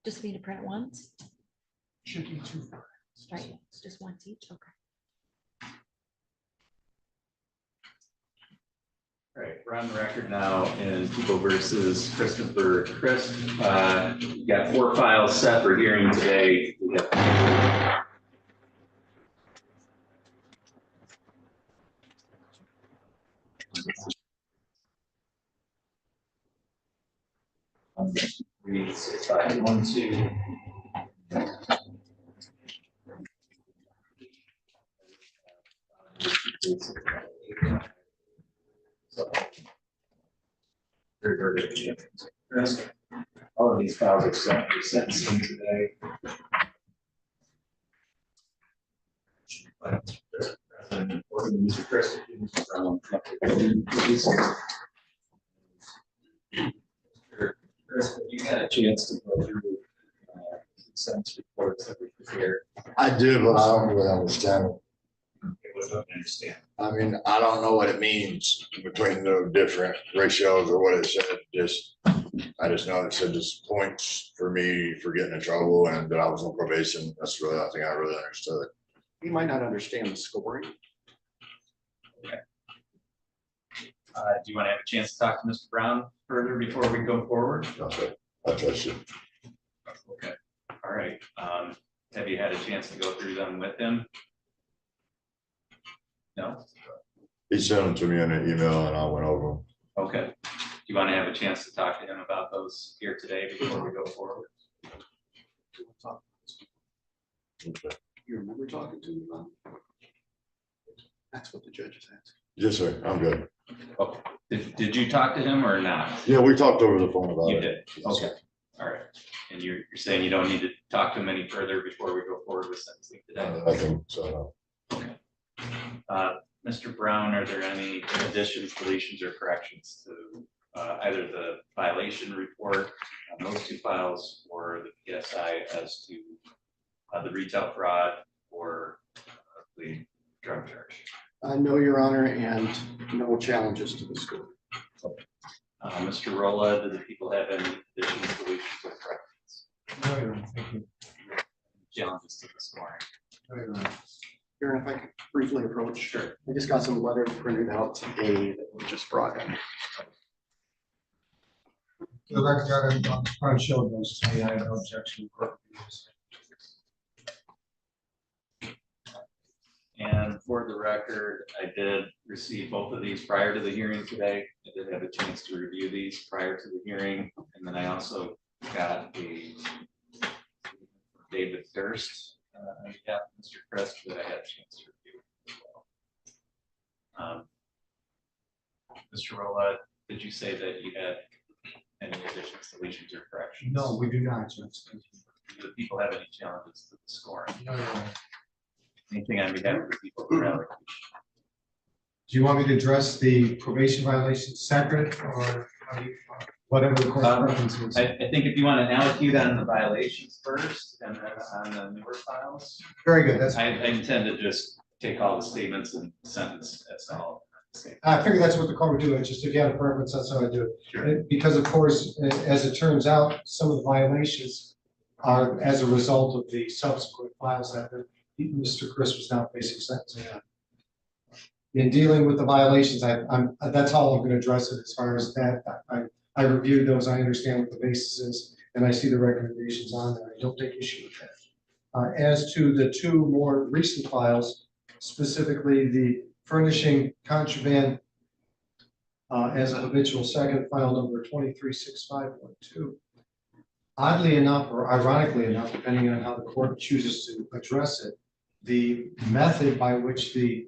Just need to print it once? Should be two. Right, just once each, okay. All right, we're on the record now in People versus Christopher Christ. We got 4 files set for hearing today. We have Three, six, five, 1, 2. So, all of these files are set for sentencing today. Mr. Chris, you had a chance to go through sentence reports that we prepared. I did, but I don't really understand it. I don't understand. I mean, I don't know what it means between the different ratios or what it said. I just know it said just points for me for getting in trouble and that I was on probation. That's really, I think I really understood it. You might not understand the scoring. Okay. Do you want to have a chance to talk to Mr. Brown further before we go forward? Okay, I trust you. Okay. All right. Have you had a chance to go through them with him? No. He sent them to me in an email and I went over them. Okay. Do you want to have a chance to talk to him about those here today before we go forward? Okay. You remember talking to me about? That's what the judge is asking. Yes, sir. I'm good. Okay. Did you talk to him or not? Yeah, we talked over the phone about You it. did. Okay. All right. And you're saying you don't need to talk to him any further before we go forward with sentencing today? I think so. Okay. Mr. Brown, are there any additions, deletions, or corrections to either the violation report on those 2 files or the PSI as to the retail fraud or the drug charge? No, Your Honor, and no challenges to the score. Mr. Rolla, do the people have any additions, deletions, or corrections? No, Your Honor, thank you. Challenges to the scoring? No, Your Honor. Here, if I could briefly approach. Sure. I just got some letters printed out today that were just brought in. The record on the front showed those to me. I have no objection. And for the record, I did receive both of these prior to the hearing today. I did have a chance to review these prior to the hearing. And then I also got a David Durst, on behalf of Mr. Crest, that I had a chance to review as well. Mr. Rolla, did you say that you had any additions, deletions, or corrections? No, we do not, Judge. Thank you. Do the people have any challenges to the scoring? No, Your Honor. Anything on behalf of the people for allocation? Do you want me to address the probation violation separate or whatever the court preference is? I think if you want to allocate on the violations first and then on the newer files, Very good. That's I intend to just take all the statements and sentence as all. I figured that's what the court would do. It's just if you have a preference, that's how I do it. Sure. Because of course, as it turns out, some of the violations are as a result of the subsequent files that Mr. Chris was now facing sentencing on. In dealing with the violations, that's all I'm going to address it as far as that. I reviewed those. I understand what the basis is, and I see the recommendations on there. I don't take issue with that. As to the 2 more recent files, specifically the furnishing contraband as a habitual second, file number 2365.2. Oddly enough, or ironically enough, depending on how the court chooses to address it, the method by which the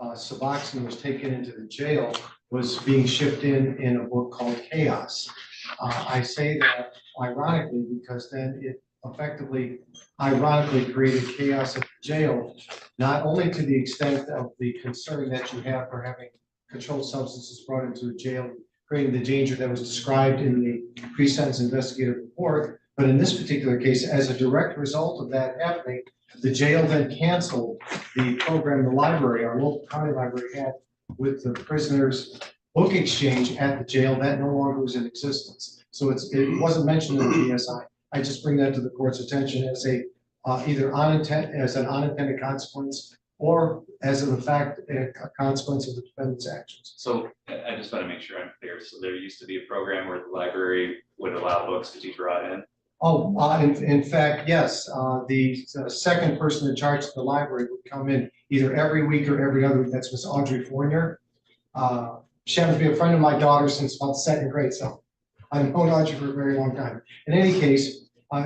Suboxone was taken into the jail was being shipped in a book called Chaos. I say that ironically because then it effectively, ironically created chaos at the jail, not only to the extent of the concern that you have for having controlled substances brought into a jail, creating the danger that was described in the pre-sentence investigative report, but in this particular case, as a direct result of that happening, the jail then canceled the program the library, our local county library had with the prisoners book exchange at the jail. That no longer was in existence. So it wasn't mentioned in the PSI. I just bring that to the court's attention as a, either as an unintended consequence or as a fact, a consequence of the defendant's actions. So I just want to make sure I'm clear. So there used to be a program where the library would allow books to be brought in. Oh, in fact, yes, the second person in charge of the library would come in either every week or every other week. That's Miss Audrey Fournier. She happens to be a friend of my daughter since about second grade, so I've known Audrey for a very long time. In any case,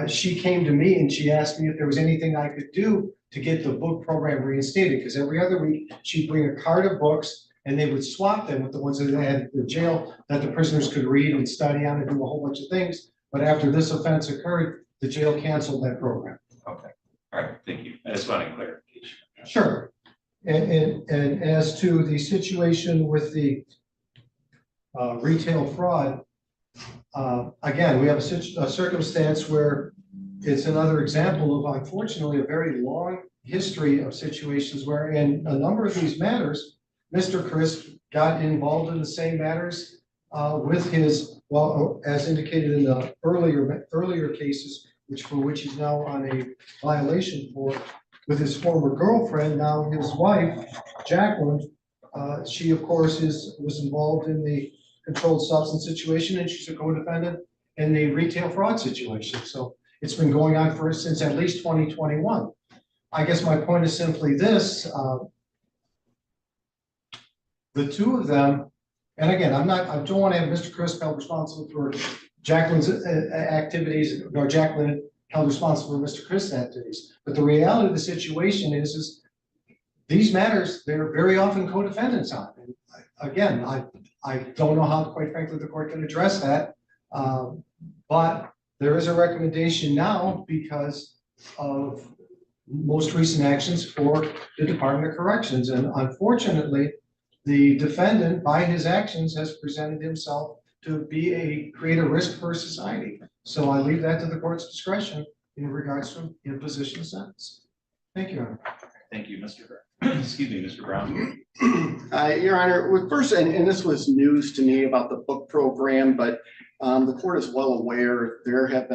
she came to me and she asked me if there was anything I could do to get the book program reinstated, because every other week she'd bring a cart of books and they would swap them with the ones that they had in the jail that the prisoners could read and study on and do a whole bunch of things. But after this offense occurred, the jail canceled that program. Okay. All right. Thank you. I just wanted clarification. Sure. And as to the situation with the retail fraud, again, we have a circumstance where it's another example of, unfortunately, a very long history of situations where in a number of these matters, Mr. Crisp got involved in the same matters with his, well, as indicated in the earlier cases, for which he's now on a violation for, with his former girlfriend, now his wife, Jacqueline. She, of course, was involved in the controlled substance situation, and she's a co-defendant in the retail fraud situation. So it's been going on since at least 2021. I guess my point is simply this: the two of them, and again, I don't want to have Mr. Crisp held responsible for Jacqueline's activities, nor Jacqueline held responsible for Mr. Crisp's activities. But the reality of the situation is these matters, they're very often co-defendants on. And again, I don't know how, quite frankly, the court can address that. But there is a recommendation now because of most recent actions for the Department of Corrections. And unfortunately, the defendant, by his actions, has presented himself to create a risk for society. So I leave that to the court's discretion in regards to imposition of sentence. Thank you, Your Honor. Thank you, Mr. Brown. Excuse me, Mr. Brown. Your Honor, first, and this was news to me about the book program, but the court is well aware there has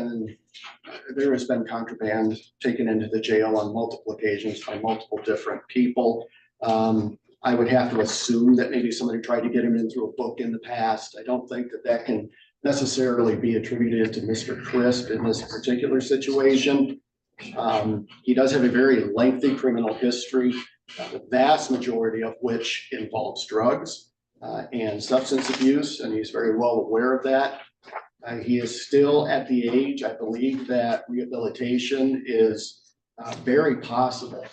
been contraband taken into the jail on multiple occasions by multiple different people. I would have to assume that maybe somebody tried to get him in through a book in the past. I don't think that can necessarily be attributed to Mr. Crisp in this particular situation. He does have a very lengthy criminal history, the vast majority of which involves drugs and substance abuse, and he's very well aware of that. He is still at the age, I believe, that rehabilitation is very possible.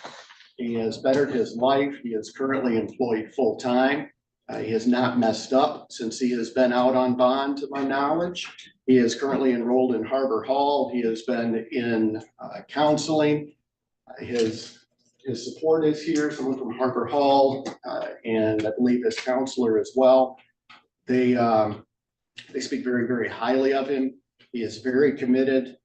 He has bettered his life. He is currently employed full-time. He has not messed up since he has been out on bond, to my knowledge. He is currently enrolled in Harbor Hall. He has been in counseling. His support is here, someone from Harbor Hall, and I believe his counselor as well. They speak very, very highly of him. He is very committed.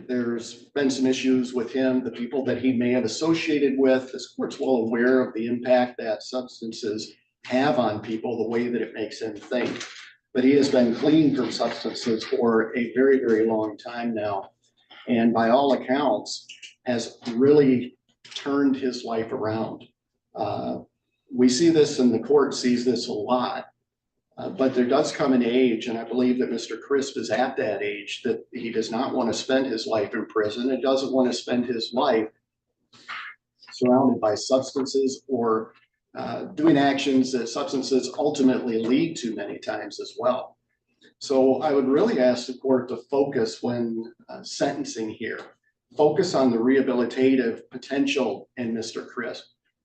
There's been some issues with him, the people that he may have associated with. This court's well aware of the impact that substances have on people, the way that it makes them think. But he has been clean from substances for a very, very long time now. And by all accounts, has really turned his life around. We see this, and the court sees this a lot. But there does come an age, and I believe that Mr. Crisp is at that age, that he does not want to spend his life in prison and doesn't want to spend his life surrounded by substances or doing actions that substances ultimately lead to many times as well. So I would really ask the court to focus when sentencing here, focus on the rehabilitative potential in Mr. Crisp.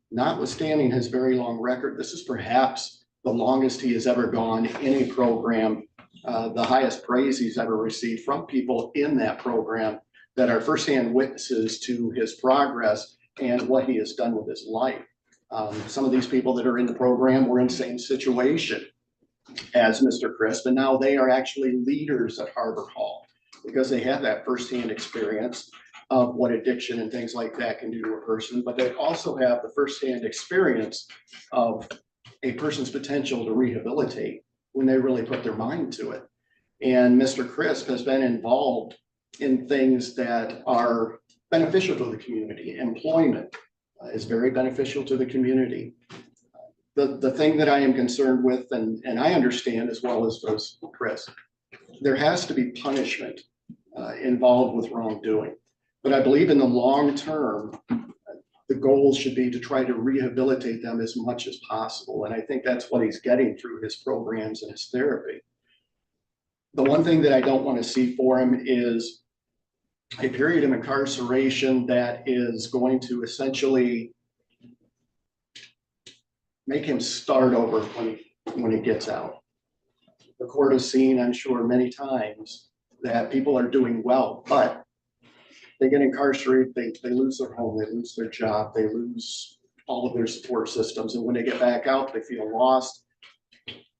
Notwithstanding his very long record, this is perhaps the longest he has ever gone in a program, the highest praise he's ever received from people in that program that are firsthand witnesses to his progress and what he has done with his life. Some of these people that are in the program were in the same situation as Mr. Crisp, and now they are actually leaders at Harbor Hall because they have that firsthand experience of what addiction and things like that can do to a person, but they also have the firsthand experience of a person's potential to rehabilitate when they really put their mind to it. And Mr. Crisp has been involved in things that are beneficial to the community. Employment is very beneficial to the community. The thing that I am concerned with, and I understand as well as does Chris, there has to be punishment involved with wrongdoing. But I believe in the long term, the goal should be to try to rehabilitate them as much as possible. And I think that's what he's getting through his programs and his therapy. The one thing that I don't want to see for him is a period of incarceration that is going to essentially make him start over when he gets out. The court has seen, I'm sure, many times that people are doing well, but they get incarcerated, they lose their home, they lose their job, they lose all of their support systems. And when they get back out, they feel lost.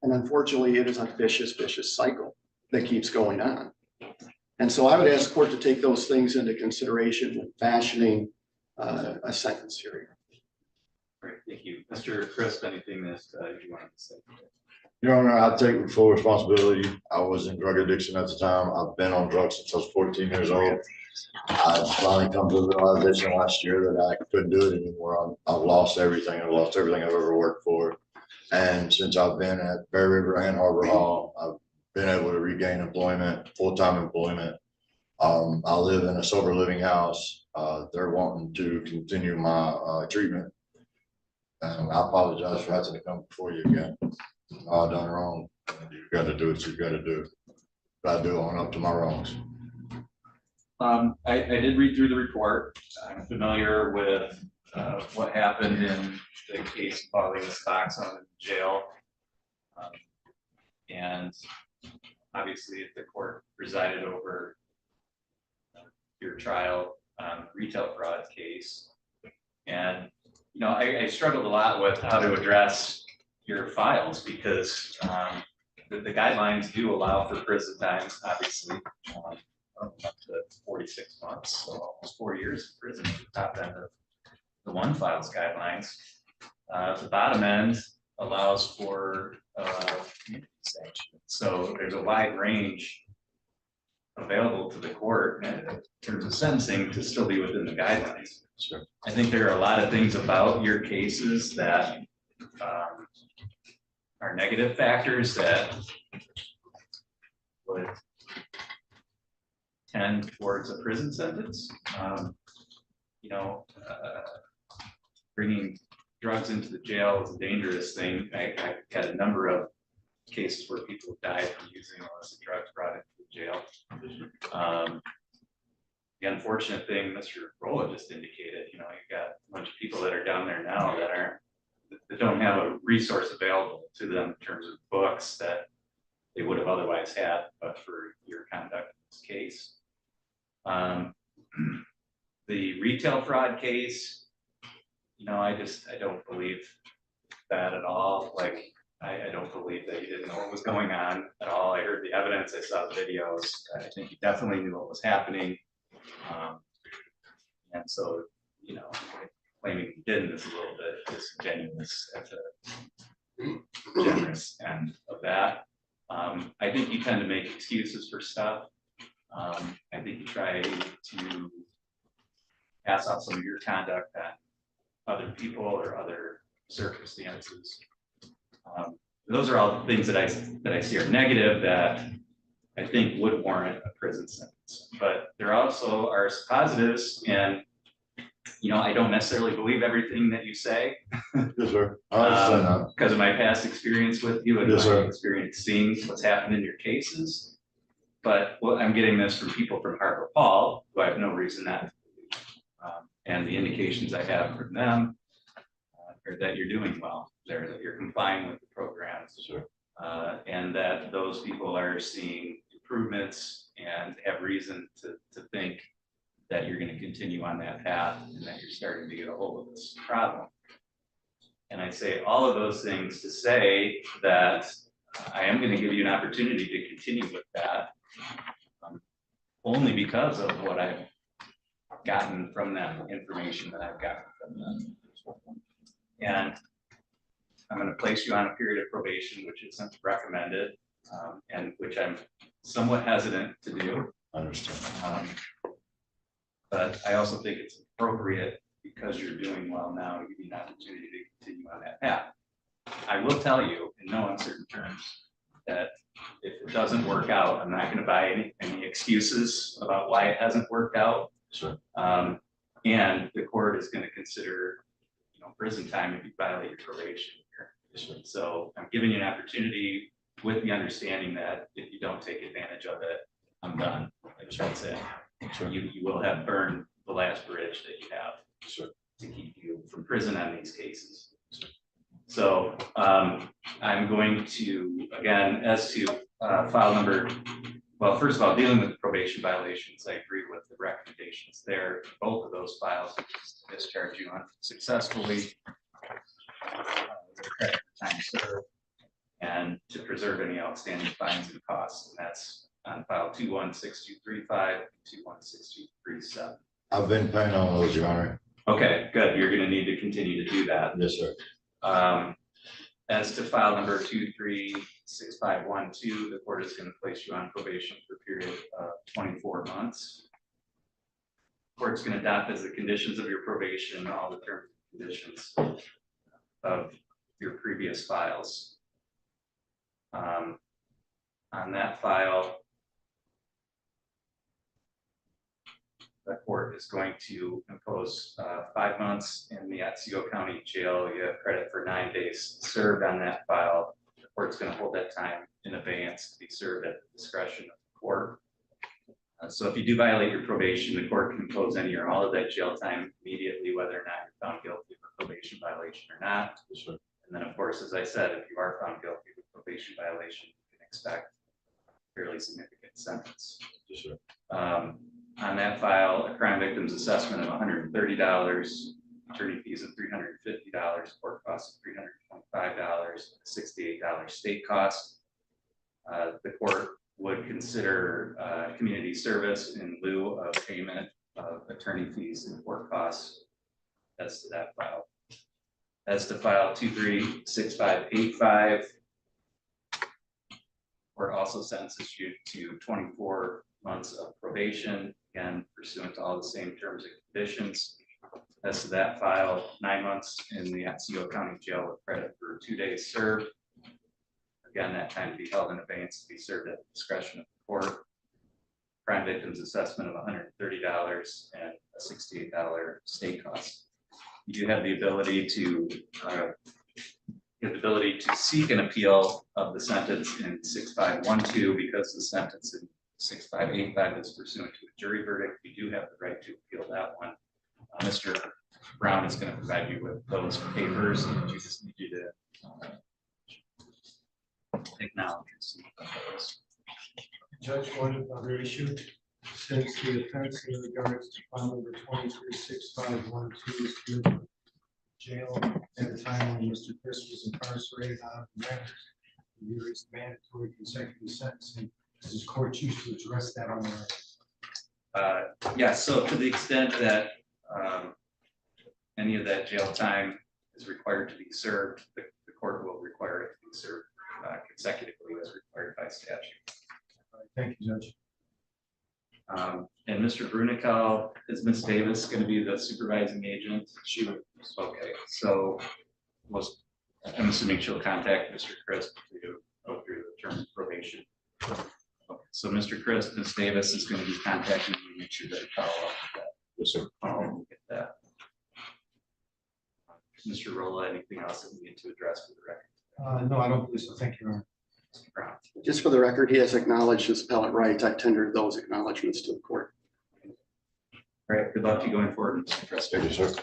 And unfortunately, it is a vicious, vicious cycle that keeps going on. And so I would ask the court to take those things into consideration when fashioning a sentence hearing. Great, thank you. Mr. Chris, anything that you wanted to say? Your Honor, I take full responsibility. I was in drug addiction at the time. I've been on drugs since I was 14 years old. I finally come to the realization last year that I couldn't do it anymore. I've lost everything. I've lost everything I've ever worked for. And since I've been at Bear River and Harbor Hall, I've been able to regain employment, full-time employment. I live in a sober living house. They're wanting to continue my treatment. And I apologize for having to come before you again. I've done wrong. You've got to do what you've got to do. But I do own up to my wrongs. I did read through the report. I'm familiar with what happened in the case involving the stocks on the jail. And obviously, the court presided over your trial retail fraud case. And, you know, I struggled a lot with how to address your files because the guidelines do allow for prison times, obviously, up to 46 months, so almost 4 years in prison at the top end of the one files guidelines. The bottom end allows for community sanction. So there's a wide range available to the court in terms of sentencing to still be within the guidelines. Sure. I think there are a lot of things about your cases that are negative factors that would tend towards a prison sentence. You know, bringing drugs into the jail is a dangerous thing. I had a number of cases where people died from using illicit drugs brought into the jail. The unfortunate thing Mr. Rolla just indicated, you know, you've got a bunch of people that are down there now that don't have a resource available to them in terms of books that they would have otherwise had, but for your conduct in this case. The retail fraud case, you know, I don't believe that at all. Like, I don't believe that you didn't know what was going on at all. I heard the evidence, I saw the videos. I think you definitely knew what was happening. And so, you know, claiming you didn't is a little bit disingenuous at the generous end of that. I think you tend to make excuses for stuff. I think you try to pass off some of your conduct on other people or other circumstances. Those are all the things that I see are negative that I think would warrant a prison sentence. But there also are positives, and you know, I don't necessarily believe everything that you say. Yes, sir. I understand that. Because of my past experience with you and Yes, my sir. experience seeing what's happened in your cases. But I'm getting this from people from Harbor Hall who I have no reason not to believe. And the indications I have from them are that you're doing well, that you're complying with the programs. Sure. And that those people are seeing improvements and have reason to think that you're going to continue on that path and that you're starting to get a hold of this problem. And I say all of those things to say that I am going to give you an opportunity to continue with that, only because of what I've gotten from them, information that I've gotten from them. And I'm going to place you on a period of probation, which isn't recommended, and which I'm somewhat hesitant to do. Understand. But I also think it's appropriate, because you're doing well now, to give you an opportunity to continue on that path. I will tell you in no uncertain terms that if it doesn't work out, I'm not gonna buy any excuses about why it hasn't worked out. Sure. And the court is gonna consider, prison time if you violate your probation here. Sure. So I'm giving you an opportunity with the understanding that if you don't take advantage of it, I'm done. That's it. Sure. You will have burned the last bridge that you have Sure. to keep you from prison on these cases. So I'm going to, again, as to file number, well, first of all, dealing with probation violations, I agree with the recommendations there. Both of those files discharge you unsuccessfully. Credit for time served, and to preserve any outstanding fines and costs. And that's on file 216235, 216237. I've been paying all those, Your Honor. Okay, good. You're going to need to continue to do that. Yes, sir. As to file number 236512, the court is going to place you on probation for a period of 24 months. Court's going to adopt as the conditions of your probation all the terms and conditions of your previous files. On that file, the court is going to impose 5 months in the Otsego County Jail. You have credit for 9 days served on that file. The court's going to hold that time in abeyance to be served at the discretion of the court. So if you do violate your probation, the court can impose any or all of that jail time immediately, whether or not you're found guilty of a probation violation or not. Sure. And then, of course, as I said, if you are found guilty of a probation violation, you can expect a fairly significant sentence. Sure. On that file, a crime victim's assessment of $130, attorney fees of $350, court costs of $325, $68 state cost. The court would consider community service in lieu of payment of attorney fees and court costs as to that file. As to file 236585, court also sentences you to 24 months of probation, again pursuant to all the same terms and conditions. As to that file, 9 months in the Otsego County Jail with credit for 2 days served. Again, that time to be held in abeyance to be served at the discretion of the court. Crime victim's assessment of $130 and a $68 state cost. You do have the ability to seek an appeal of the sentence in 6512 because the sentence in 6585 is pursuant to a jury verdict. You do have the right to appeal that one. Mr. Brown is going to provide you with those papers, and you just need you to acknowledge receipt of those. Judge, one other issue, since the offense in regards to file number 236512 is due to jail at the time when Mr. Chris was incarcerated out of the rent, years mandatory consecutive sentencing. Does this court choose to address that on the Yeah, so to the extent that any of that jail time is required to be served, the court will require it to be served consecutively as required by statute. Thank you, Judge. And Mr. Brunical, is Ms. Davis going to be the supervising agent? She would. Okay, so I'm assuming she'll contact Mr. Chris to go through the terms of probation. Okay, so Mr. Chris, Ms. Davis is going to be contacting you to make sure that you follow up with that. Yes, sir. Get that. Mr. Rolla, anything else that we need to address for the record? No, I don't believe so. Thank you, Your Honor. Mr. Brown? Just for the record, he has acknowledged his appellate rights. I tendered those acknowledgements to the court. All right, good luck to you going forward, Mr. Chris. Thank you, sir.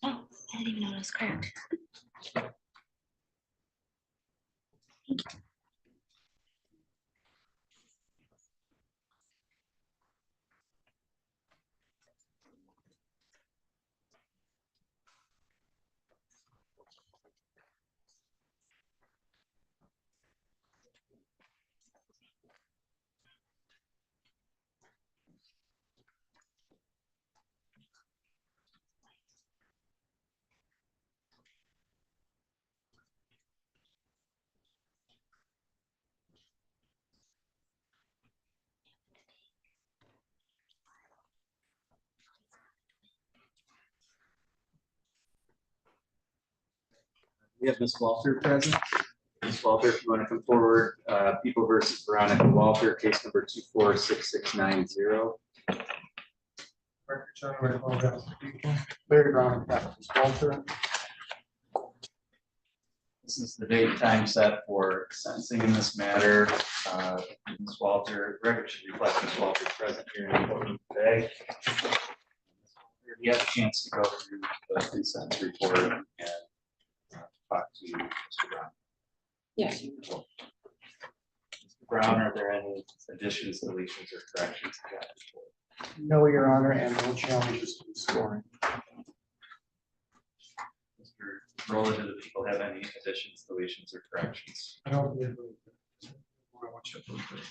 Oh, I didn't even know it was cracked. We have Ms. Walter present. Ms. Walter, if you want to come forward, People versus Veronica Walter, case number 246690. Record show, I apologize. Larry Brown, Ms. Walter. This is the date and time set for sentencing in this matter. Ms. Walter, record should reflect Ms. Walter's present here in the courtroom today. You have a chance to go through the pre-sentence report and talk to Mr. Brown. Yes. Mr. Brown, are there any additions, deletions, or corrections to that report? No, Your Honor, and no challenges to the scoring. Mr. Rowland, do the people have any additions, deletions, or corrections? I don't believe it. I want you to prove it.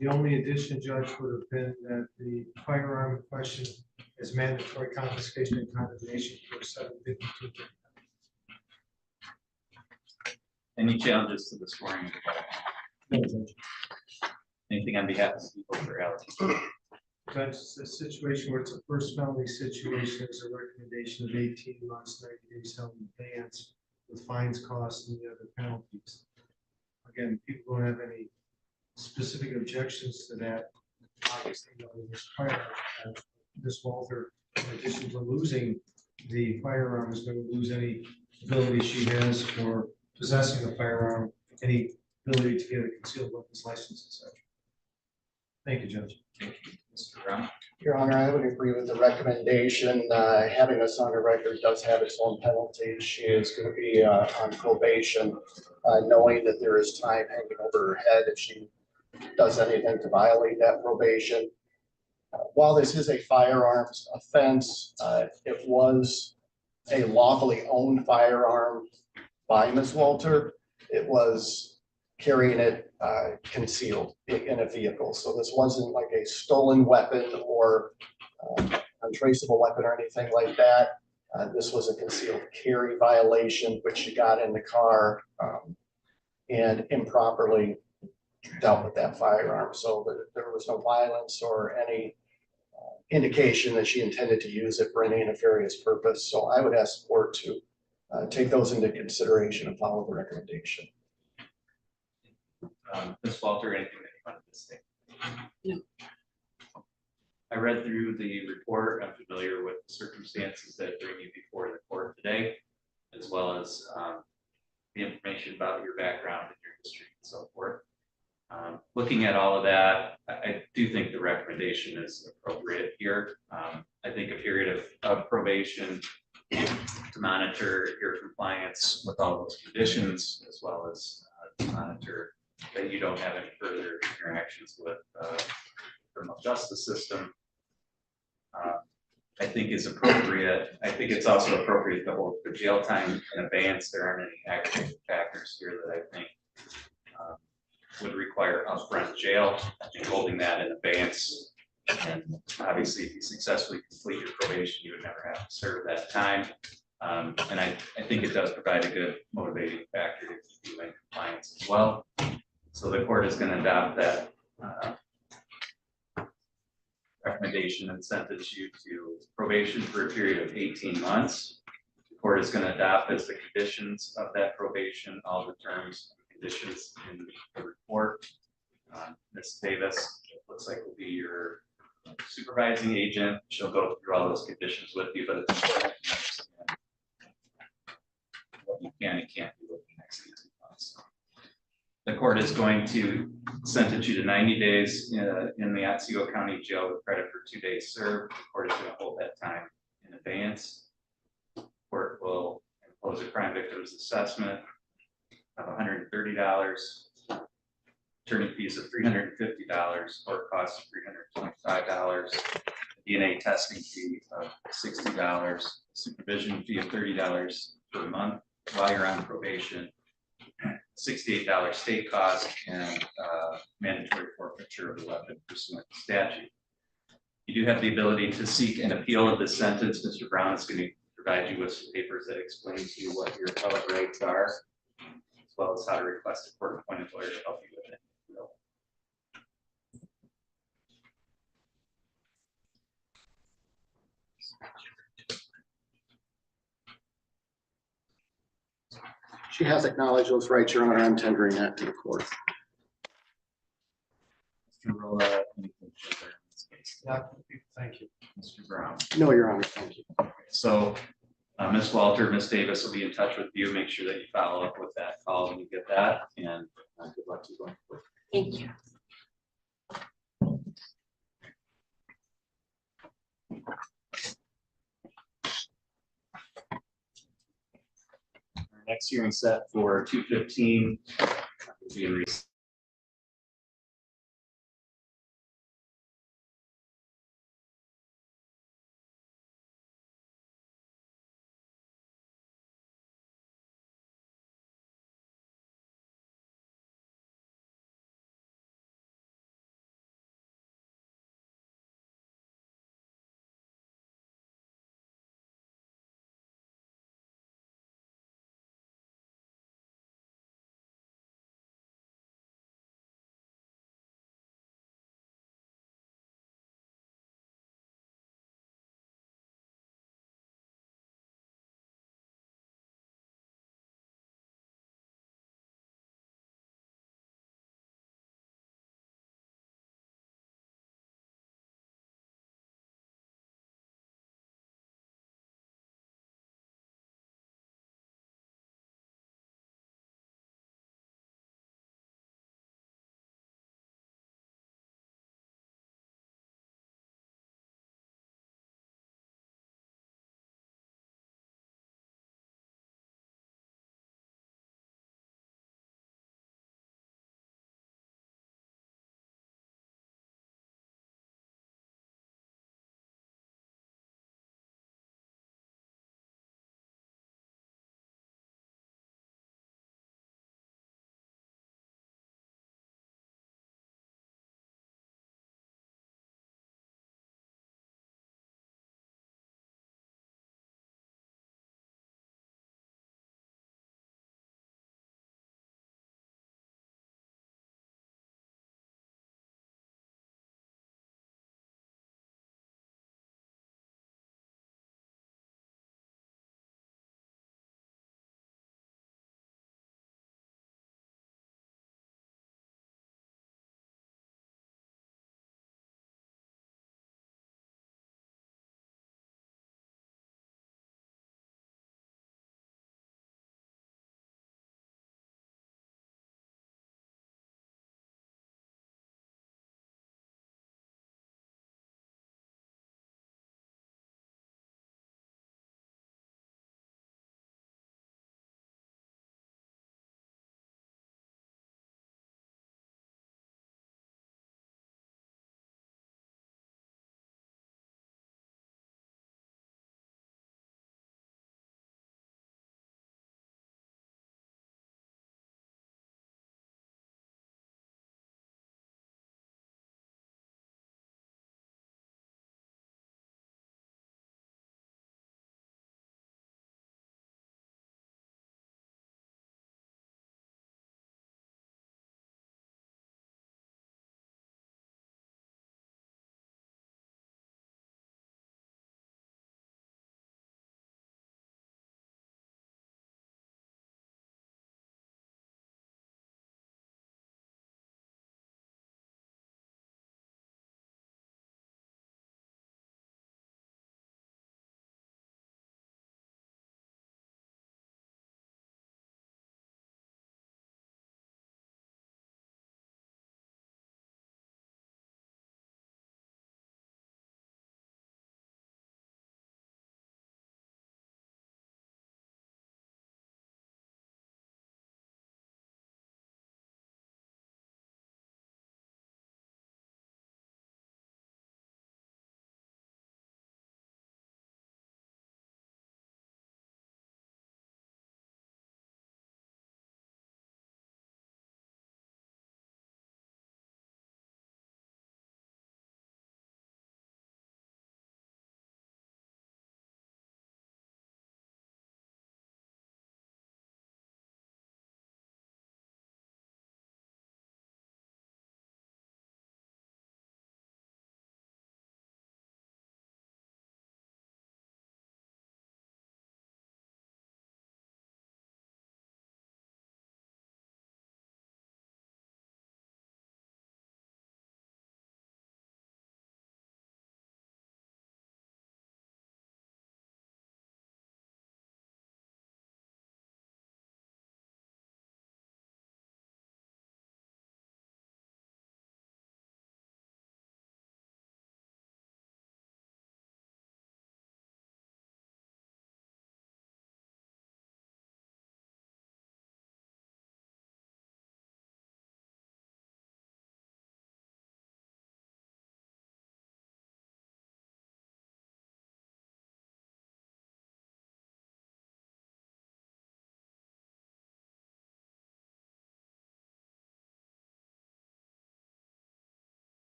The only addition, Judge, would have been that the firearm in question is mandatory confiscation and condemnation for 752. Any challenges to the scoring? No, Judge. Anything on behalf of the people for Alex? Judge, it's a situation where it's a first felony situation, there's a recommendation of 18 months, 90 days held in advance with fines, costs, and the other penalties. Again, people don't have any specific objections to that. Obviously, you know, this firearm, Ms. Walter, in addition to losing the firearm, is going to lose any ability she has for possessing a firearm, any ability to get a concealed weapons license, etc. Thank you, Judge. Mr. Brown? Your Honor, I would agree with the recommendation. Having this on the record does have its own penalties. She is going to be on probation, knowing that there is time hanging over her head if she does anything to violate that probation. While this is a firearms offense, it was a lawfully owned firearm by Ms. Walter. It was carrying it concealed in a vehicle. So this wasn't like a stolen weapon or untraceable weapon or anything like that. This was a concealed carry violation, which she got in the car and improperly dealt with that firearm. So there was no violence or any indication that she intended to use it for any nefarious purpose. So I would ask the court to take those into consideration and follow the recommendation. Ms. Walter, anything that you wanted to say? No. I read through the report. I'm familiar with the circumstances that bring you before the court today, as well as the information about your background and your history and so forth. Looking at all of that, I do think the recommendation is appropriate here. I think a period of probation to monitor your compliance with all those conditions, as well as to monitor that you don't have any further interactions with the criminal justice system, I think is appropriate. I think it's also appropriate to hold the jail time in abeyance. There aren't any aggravating factors here that I think would require upfront jail. I think holding that in abeyance, and obviously if you successfully complete your probation, you would never have to serve that time. And I think it does provide a good motivating factor to keep you in compliance as well. So the court is going to adopt that recommendation and sentence you to probation for a period of 18 months. The court is going to adopt as the conditions of that probation all the terms and conditions in the report. Ms. Davis, it looks like will be your supervising agent. She'll go through all those conditions with you, but it's important to understand what you can and can't do with the next 18 months. The court is going to sentence you to 90 days in the Otsego County Jail with credit for 2 days served. The court is going to hold that time in advance. The court will impose a crime victims assessment of $130, attorney fees of $350, court costs of $325, DNA testing fee of $60, supervision fee of $30 per month while you're on probation, $68 state cost, and mandatory forfeiture of the weapon pursuant to statute. You do have the ability to seek an appeal of this sentence. Mr. Brown is going to provide you with some papers that explain to you what your appellate rights are, as well as how to request a court-appointed lawyer to help you with it. She has acknowledged those rights, Your Honor. I'm tendering that to the court. Mr. Rolla, anything further in this case? Yeah, thank you. Mr. Brown. No, Your Honor, thank you. So, Ms. Walter, Ms. Davis will be in touch with you. Make sure that you follow up with that call when you get that, and good luck to you going forward. Thank you. Our next hearing set for 2:15 will be in recess.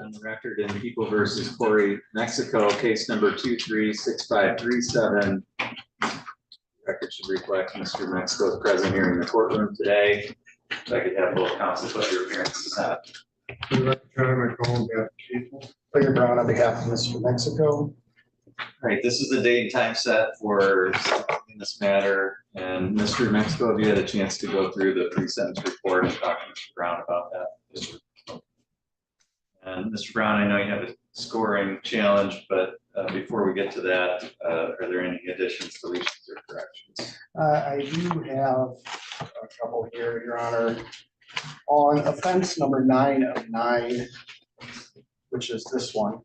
on the record in People versus Corey, Mexico, case number 236537. Record should reflect Mr. Mexico's present here in the courtroom today. If I could have both counsel put your appearances on. Claire Brown on behalf of Mr. Mexico. All right, this is the date and time set for in this matter. And Mr. Mexico, have you had a chance to go through the pre-sentence report and talk to Mr. Brown about that? And Mr. Brown, I know you have a scoring challenge, but before we get to that, are there any additions, deletions, or corrections? I do have a couple here, Your Honor. On offense number 9 of 9, which is this one,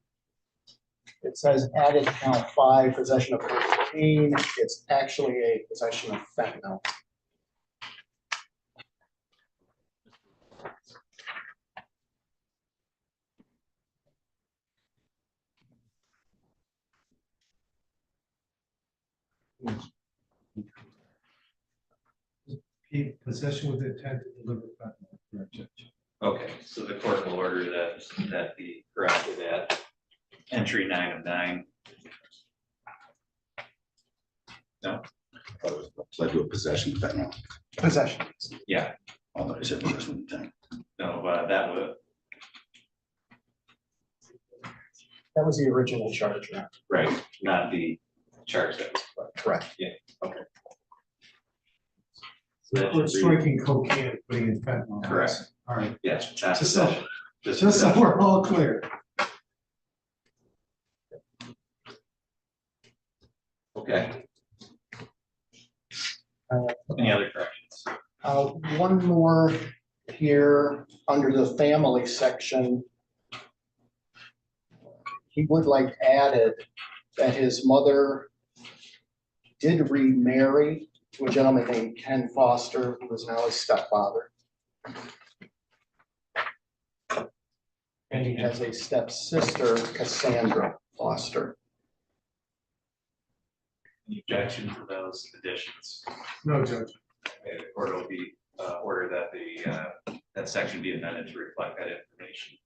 it says added count 5, possession of cocaine. It's actually a possession of fentanyl. Possession with intent to deliver fentanyl, correct, Judge? Okay, so the court will order that be corrected at entry 9 of 9. No, So I do a possession of fentanyl. Possession. yeah, Although I said possession with intent. no, that would, That was the original charge, Your Honor. right, not the charge that was applied. Correct. So that We're should read- striking cocaine and putting in fentanyl. Correct. All right, Yes, not Just so- possession. just so possession. we're all clear. Okay. Any other corrections? One more here under the family section. He would like added that his mother did remarry to a gentleman named Ken Foster, who is now his stepfather. And he has a stepsister, Cassandra Foster. Any objection to those additions? No, Judge. Okay, the court will be order that that section be amended to reflect that information.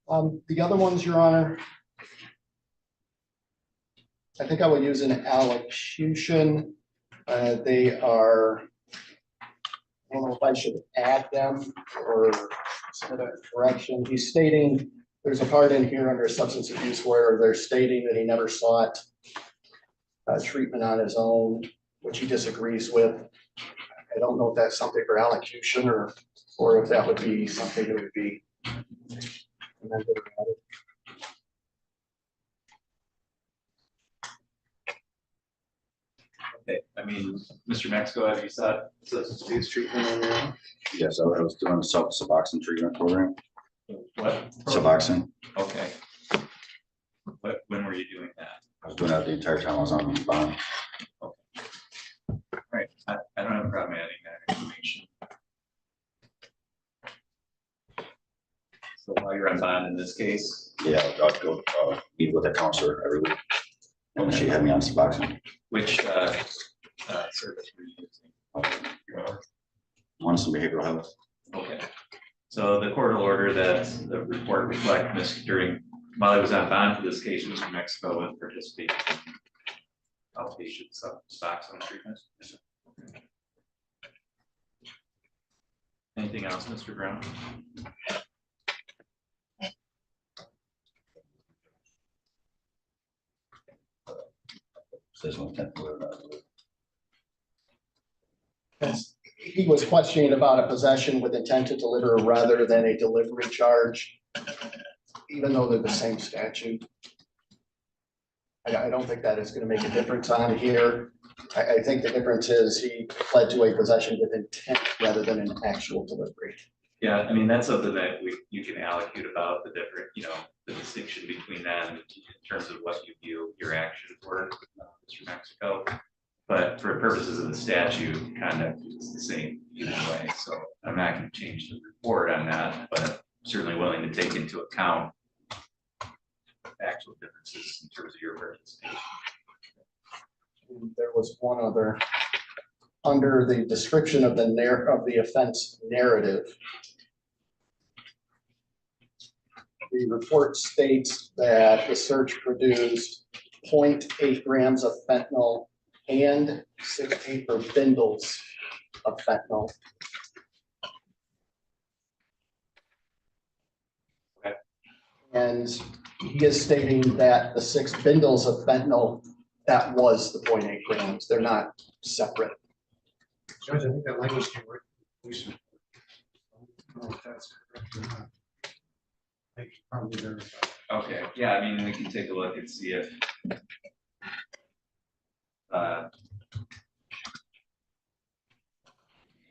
The other ones, Your Honor, I think I would use an allocution. They are, I don't know if I should add them or submit a correction. He's stating, there's a part in here under substance abuse where they're stating that he never sought treatment on his own, which he disagrees with. I don't know if that's something for allocution or if that would be something that would be amended or added. Okay, I mean, Mr. Mexico, have you sought substance abuse treatment on your own? Yes, I was doing a Suboxone treatment program. What? Suboxone. Okay. When were you doing that? I was doing that the entire time I was on bond. Right, I don't have a problem adding that information. So while you're on bond in this case, Yeah, I'd go meet with a counselor every week. And she had me on Suboxone. which service were you using? Once in behavioral health. Okay, so the court will order that the report reflect while I was on bond for this case, Mr. Mexico would participate in outpatient Suboxone treatment. Anything else, Mr. Brown? Possession with intent to deliver. He was questioning about a possession with intent to deliver rather than a delivery charge, even though they're the same statute. I don't think that is going to make a difference on here. I think the difference is he pled to a possession with intent rather than an actual delivery. Yeah, I mean, that's something that you can allocate about the different, the distinction between that in terms of what you view your actions were, Mr. Mexico. But for purposes of the statute, conduct is the same either way. So I'm not going to change the report on that, but I'm certainly willing to take into account actual differences in terms of your participation. There was one other under the description of the offense narrative. The report states that the search produced 0.8 grams of fentanyl and 6 paper bindles of fentanyl. Okay. And he is stating that the 6 bindles of fentanyl, that was the 0.8 grams. They're not separate. Judge, I think that language can work. We should. I don't know if that's correct or not. I should probably verify. Okay, yeah, I mean, we can take a look and see if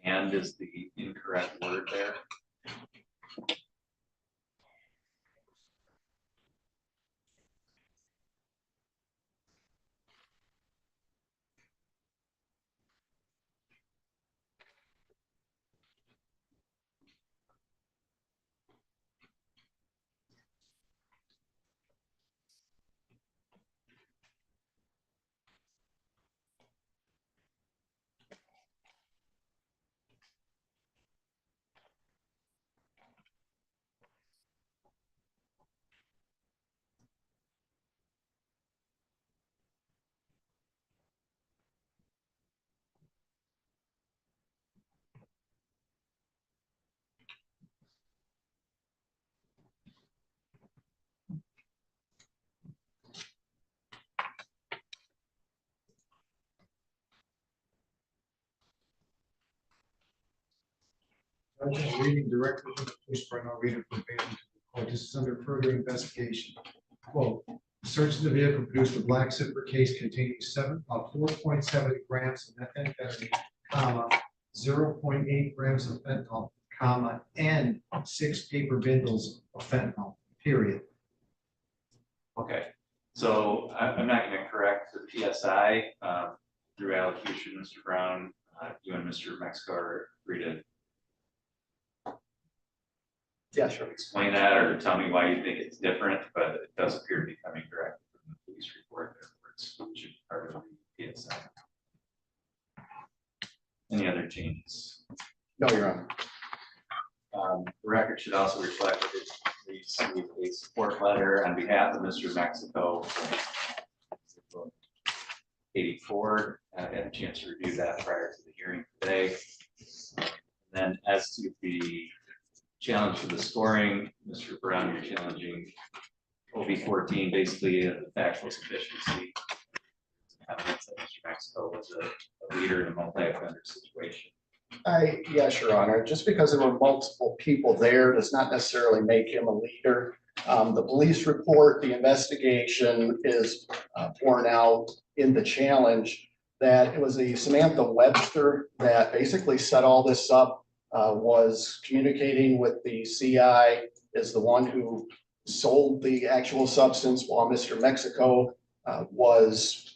and is the incorrect word there. Judge, I'm reading directly from the police report, and I'll read it verbatim to the court. This is under further investigation. Quote, "The search of the vehicle produced a black zipper case containing 4.7 grams of methamphetamine, comma, 0.8 grams of fentanyl, comma, and 6 paper bindles of fentanyl, period." Okay, so I'm not going to correct the PSI through allocution, Mr. Brown. You and Mr. Mexico are free to Yeah, sure. explain that or tell me why you think it's different, but it does appear to be coming directly from the police report. Therefore, it's part of the PSI. Any other changes? No, Your Honor. The record should also reflect that we received a support letter on behalf of Mr. Mexico. Katie Ford, I had a chance to review that prior to the hearing today. And then as to the challenge for the scoring, Mr. Brown, you're challenging OB 14, basically the factual sufficiency. Evidence that Mr. Mexico was a leader in a multi-offender situation. Yes, Your Honor. Just because there were multiple people there does not necessarily make him a leader. The police report, the investigation is borne out in the challenge that it was a Samantha Webster that basically set all this up, was communicating with the CI, is the one who sold the actual substance while Mr. Mexico was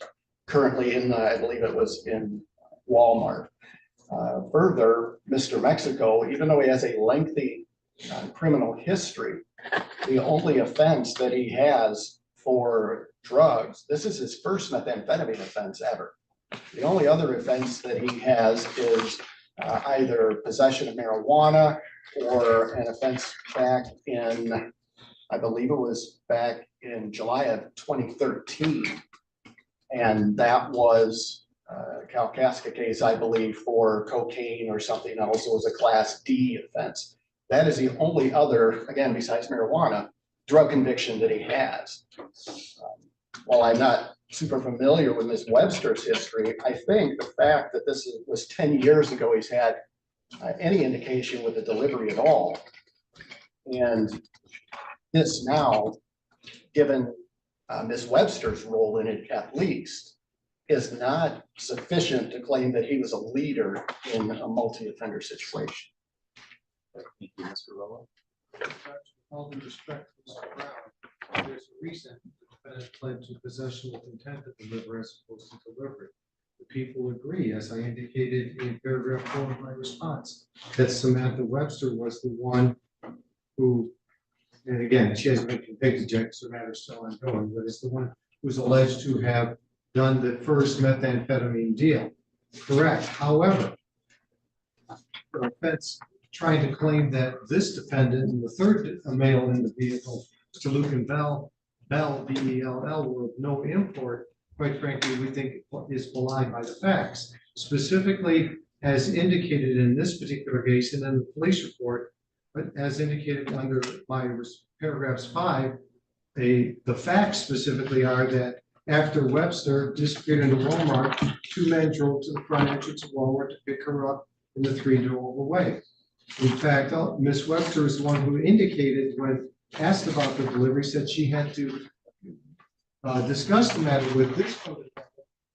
currently in, I believe it was in Walmart. Further, Mr. Mexico, even though he has a lengthy criminal history, the only offense that he has for drugs, this is his first methamphetamine offense ever. The only other offense that he has is either possession of marijuana or an offense back in, I believe it was back in July of 2013. And that was a Kalkaska case, I believe, for cocaine or something else. It was a Class D offense. That is the only other, again, besides marijuana, drug conviction that he has. While I'm not super familiar with Ms. Webster's history, I think the fact that this was 10 years ago, he's had any indication with the delivery at all. And this now, given Ms. Webster's role in it at least, is not sufficient to claim that he was a leader in a multi-offender situation. Thank you, Mr. Rowland. With all due respect to Mr. Brown, there's a reason the defendant pled to possession with intent to deliver as opposed to delivery. The people agree, as I indicated in paragraph 4 of my response, that Samantha Webster was the one who, and again, she hasn't been convicted yet, so the matter's still ongoing, but is the one who's alleged to have done the first methamphetamine deal. Correct. However, for offense, trying to claim that this defendant and the third male in the vehicle, Mr. Lucan Bell, B-E-L-L, were of no import, quite frankly, we think is belied by the facts. Specifically, as indicated in this particular case and in the police report, but as indicated under my paragraphs 5, the facts specifically are that after Webster disappeared into Walmart, 2 men drove to the front entrance of Walmart to pick her up in the 3-door way. In fact, Miss Webster is the one who indicated when asked about the delivery, said she had to discuss the matter with this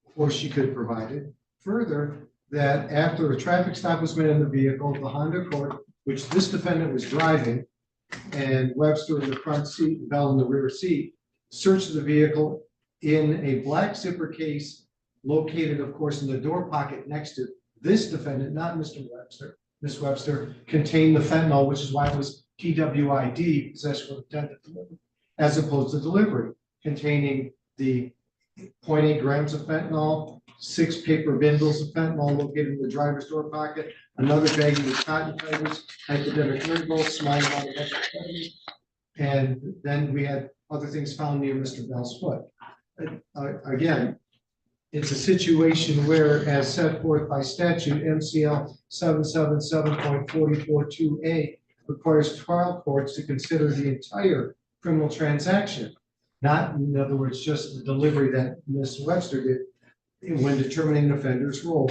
before she could provide it. Further, that after a traffic stop was made in the vehicle, the Honda Accord, which this defendant was driving, and Webster in the front seat, Bell in the rear seat, searched the vehicle in a black zipper case located, of course, in the door pocket next to this defendant, not Mr. Webster. Miss Webster contained the fentanyl, which is why it was PWID, possession with intent to deliver, as opposed to delivery, containing the 0.8 grams of fentanyl, 6 paper bindles of fentanyl located in the driver's door pocket, another baggie with cotton fibers, hypodermic nerve bolts, small amount of methamphetamine, and then we had other things found near Mr. Bell's foot. Again, it's a situation where, as set forth by statute, MCL 777.442A requires trial courts to consider the entire criminal transaction, not, in other words, just the delivery that Ms. Webster did when determining the offender's role.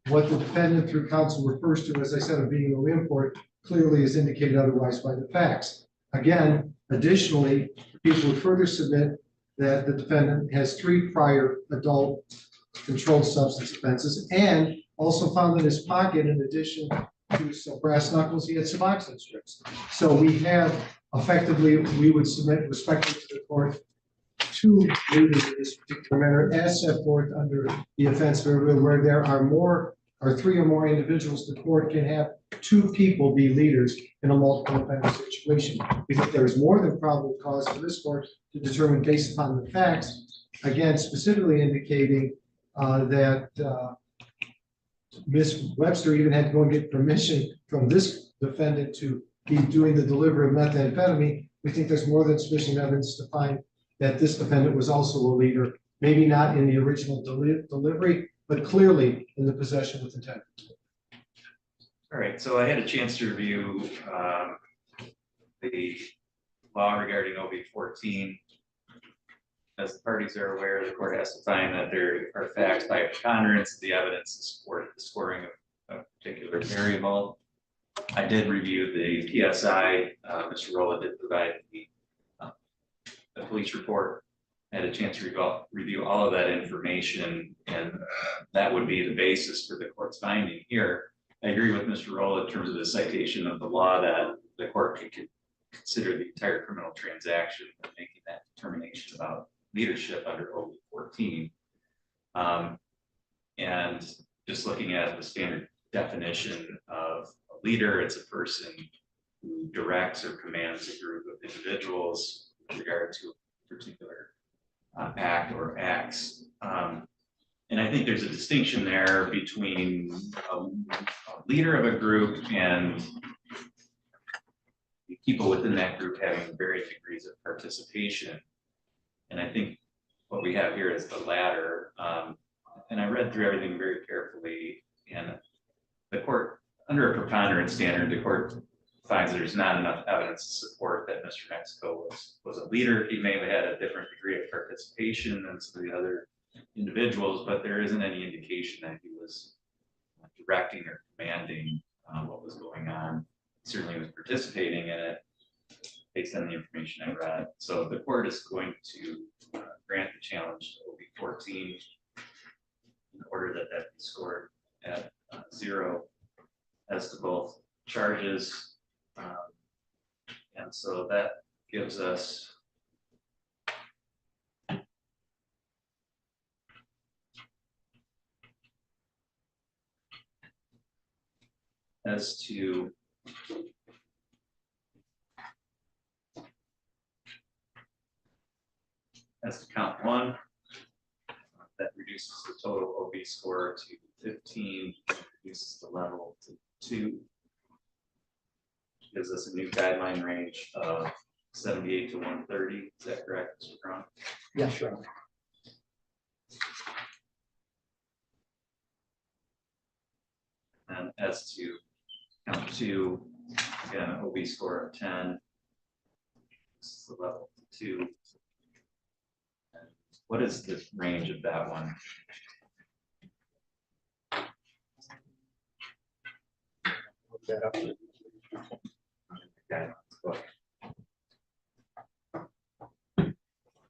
What the defendant through counsel refers to, as I said, of being no import, clearly is indicated otherwise by the facts. Again, additionally, people would further submit that the defendant has 3 prior adult controlled substance offenses, and also found in his pocket, in addition to some brass knuckles, he had Suboxone strips. So we have effectively, we would submit respectfully to the court 2 leaders in this particular matter, as set forth under the offense where there are more or 3 or more individuals. The court can have 2 people be leaders in a multiple offender situation. We think there is more than probable cause for this court to determine based upon the facts, again, specifically indicating that Ms. Webster even had to go and get permission from this defendant to be doing the delivery of methamphetamine. We think there's more than sufficient evidence to find that this defendant was also a leader, maybe not in the original delivery, but clearly in the possession with intent. All right, so I had a chance to review the law regarding OB 14. As the parties are aware, the court has to find that there are facts by a preponderance of the evidence to support the scoring of a particular variable. I did review the PSI. Mr. Rolla did provide the police report. I had a chance to review all of that information, and that would be the basis for the court's finding here. I agree with Mr. Rolla in terms of the citation of the law that the court can consider the entire criminal transaction when making that determination about leadership under OB 14. And just looking at the standard definition of a leader, it's a person who directs or commands a group of individuals with regard to a particular act or acts. And I think there's a distinction there between a leader of a group and people within that group having varying degrees of participation. And I think what we have here is the latter. And I read through everything very carefully, and the court, under a preponderance standard, the court finds there's not enough evidence to support that Mr. Mexico was a leader. He may have had a different degree of participation than some of the other individuals, but there isn't any indication that he was directing or commanding what was going on. Certainly was participating in it based on the information I read. So the court is going to grant the challenge to OB 14 in order that that be scored at 0 as to both charges. And so that gives us as to count 1, that reduces the total OB score to 15 reduces the level to 2. Gives us a new guideline range of 78 to 130. Is that correct, Mr. Brown? Yes, sure. And as to count 2, again, an OB score of 10. This is the level 2. And what is the range of that one? Look that up. Guidelines book.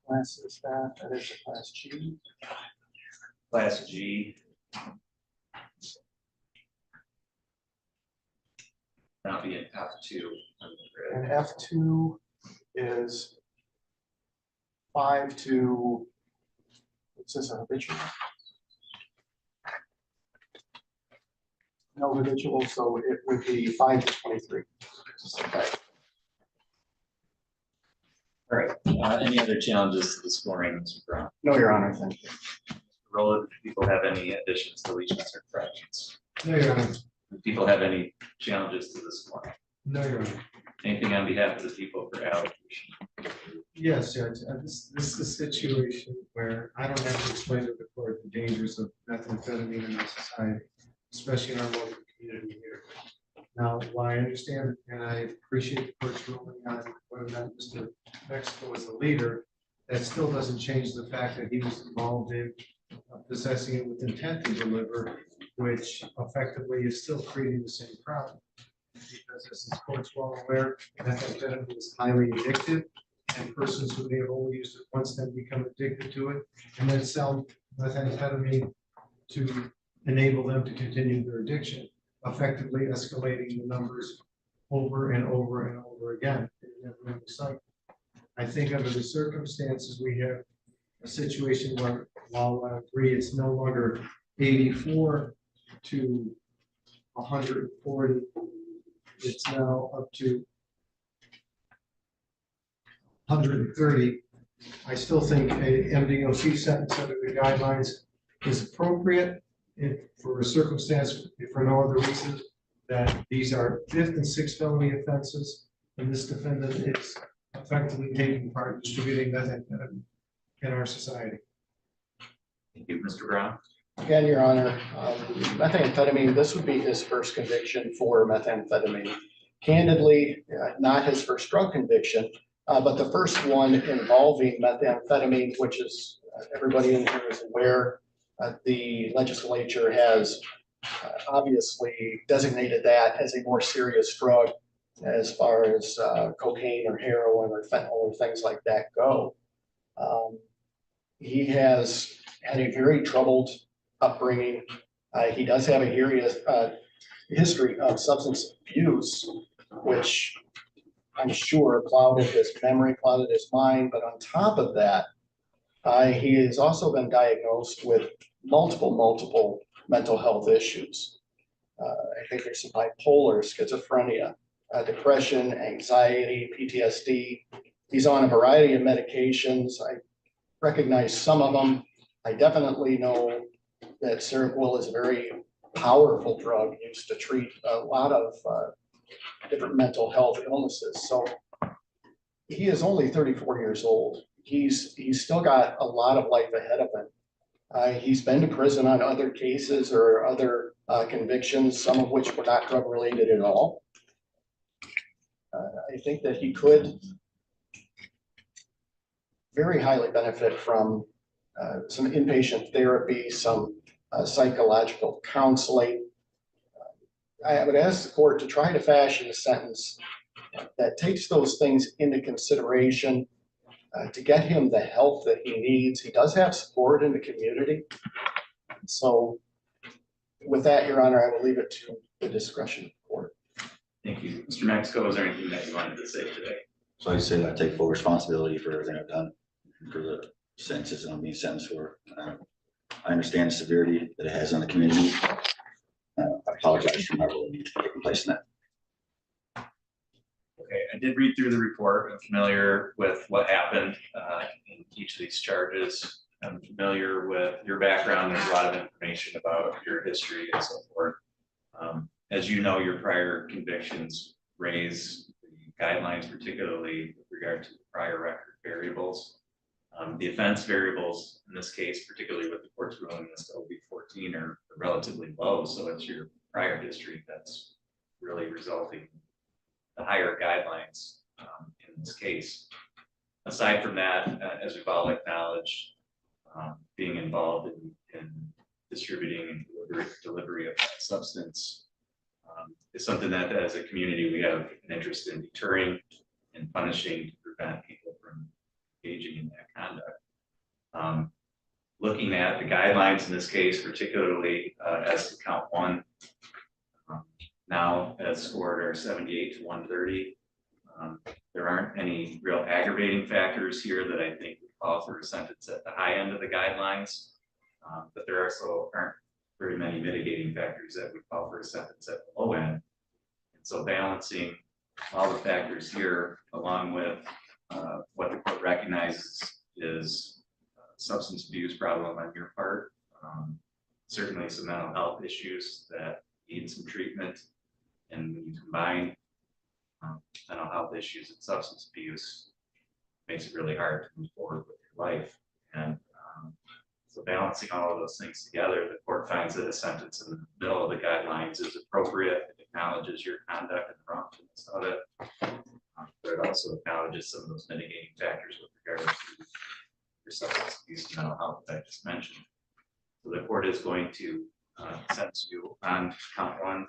Class is that is a class G. Class G. That'll be an F2. And F2 is 5 to, what's this, a habitual? No habitual, so it would be 5 to 23. Okay. All right, any other challenges to the scoring, Mr. Brown? No, Your Honor, thank you. Rolla, do people have any additions, deletions, or corrections? No, Your Honor. Do people have any challenges to the scoring? No, Your Honor. Anything on behalf of the people for allocation? Yes, Judge, this is a situation where I don't have to explain to the court the dangers of methamphetamine in our society, especially in our local community here. Now, while I understand and I appreciate the court's ruling on whether or not Mr. Mexico is a leader, that still doesn't change the fact that he was involved in possessing it with intent to deliver, which effectively is still creating the same problem. Because as this court's well aware, methamphetamine is highly addictive, and persons who may have only used it once then become addicted to it, and then sell methamphetamine to enable them to continue their addiction, effectively escalating the numbers over and over and over again in a never-ending cycle. I think under the circumstances, we have a situation where, while I agree it's no longer 84 to 140, it's now up to 130. I still think a MDOC sentence under the guidelines is appropriate if for a circumstance, if for no other reason, that these are 5th and 6th felony offenses, and this defendant is effectively taking part in distributing methamphetamine in our society. Thank you, Mr. Brown. Again, Your Honor, methamphetamine, this would be his first conviction for methamphetamine. Candidly, not his first drug conviction, but the first one involving methamphetamine, which is, everybody in here is aware, the legislature has obviously designated that as a more serious drug as far as cocaine or heroin or fentanyl or things like that go. He has had a very troubled upbringing. He does have a history of substance abuse, which I'm sure clouded his memory, clouded his mind. But on top of that, he has also been diagnosed with multiple mental health issues. I think there's some bipolar, schizophrenia, depression, anxiety, PTSD. He's on a variety of medications. I recognize some of them. I definitely know that Seroquel is a very powerful drug used to treat a lot of different mental health illnesses. So he is only 34 years old. He's still got a lot of life ahead of him. He's been to prison on other cases or other convictions, some of which were not drug related at all. I think that he could very highly benefit from some inpatient therapy, some psychological counseling. I would ask the court to try to fashion a sentence that takes those things into consideration to get him the help that he needs. He does have support in the community. So with that, Your Honor, I will leave it to the discretion of the court. Thank you. Mr. Mexico, is there anything that you wanted to say today? So I say I take full responsibility for everything I've done for the sentences I'm being sentenced for. I understand the severity that it has on the community. I apologize for my role taking place in that. Okay, I did read through the report. I'm familiar with what happened in each of these charges. I'm familiar with your background. There's a lot of information about your history and so forth. As you know, your prior convictions raise the guidelines, particularly with regard to the prior record variables. The offense variables in this case, particularly with the court's ruling, this OB 14 are relatively low. So it's your prior history that's really resulting in the higher guidelines in this case. Aside from that, as we've all acknowledged, being involved in distributing and delivery of that substance is something that as a community we have an interest in deterring and punishing to prevent people from engaging in that conduct. Looking at the guidelines in this case, particularly as to count 1, now as scored are 78 to 130. There aren't any real aggravating factors here that I think would call for a sentence at the high end of the guidelines, but there also aren't very many mitigating factors that would call for a sentence at the low end. And so balancing all the factors here, along with what the court recognizes is substance abuse problem on your part, certainly some mental health issues that need some treatment, and when you combine mental health issues and substance abuse, makes it really hard to move forward with your life. And so balancing all of those things together, the court finds that a sentence in the middle of the guidelines is appropriate. It acknowledges your conduct and the wrongfulness of it, but it also acknowledges some of those mitigating factors with regard to your substance abuse and mental health that I just mentioned. So the court is going to sentence you on count 1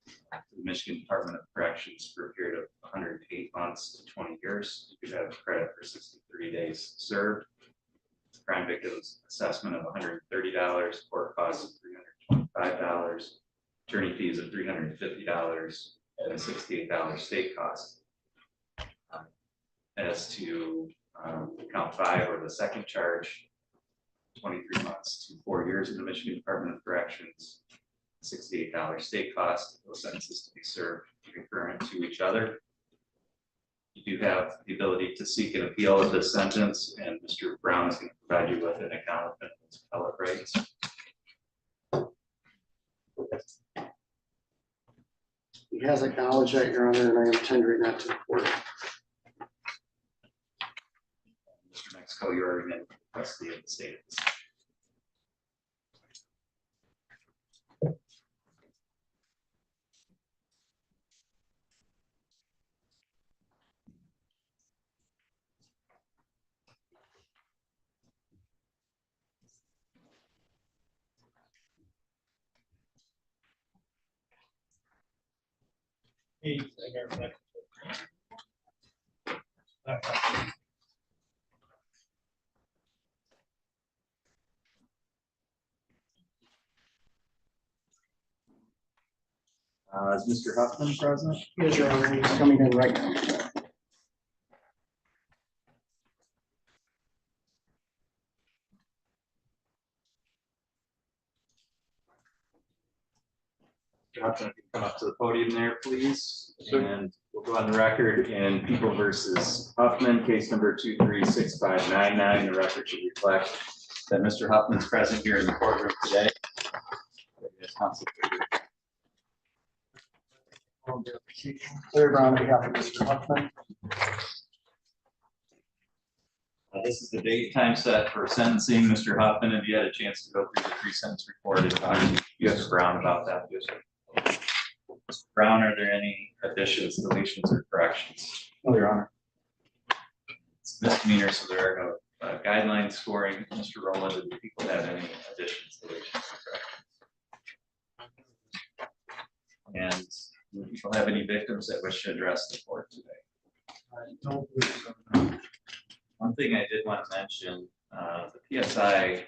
to the Michigan Department of Corrections for a period of 108 months to 20 years. You could have credit for 63 days served. Crime victims assessment of $130, court costs of $325, attorney fees of $350, and a $68 state cost. As to count 5 or the second charge, 23 months to 4 years in the Michigan Department of Corrections, $68 state cost, those sentences to be served concurrent to each other. You do have the ability to seek an appeal of this sentence, and Mr. Brown is going to provide you with an acknowledgement of his appellate rights. He has acknowledged that, Your Honor, and I am tendering that to the court. Mr. Mexico, you are in custody of the state of this. Is Mr. Huffman present? Yes, Your Honor, he's coming in right now. Mr. Huffman, if you come up to the podium there, please. And we'll go on the record in People versus Huffman, case number 236599. The record should reflect that Mr. Huffman is present here in the courtroom today. Larry Brown, on behalf of Mr. Huffman. This is the date and time set for sentencing. Mr. Huffman, have you had a chance to go through the pre-sentence report and talk to Mr. Brown about that? Mr. Brown, are there any additions, deletions, or corrections? No, Your Honor. It's misdemeanor, so there are no guidelines scoring. Mr. Rowland, do people have any additions, deletions, or corrections? And do people have any victims that wish to address the court today? I don't believe so. One thing I did want to mention, the PSI,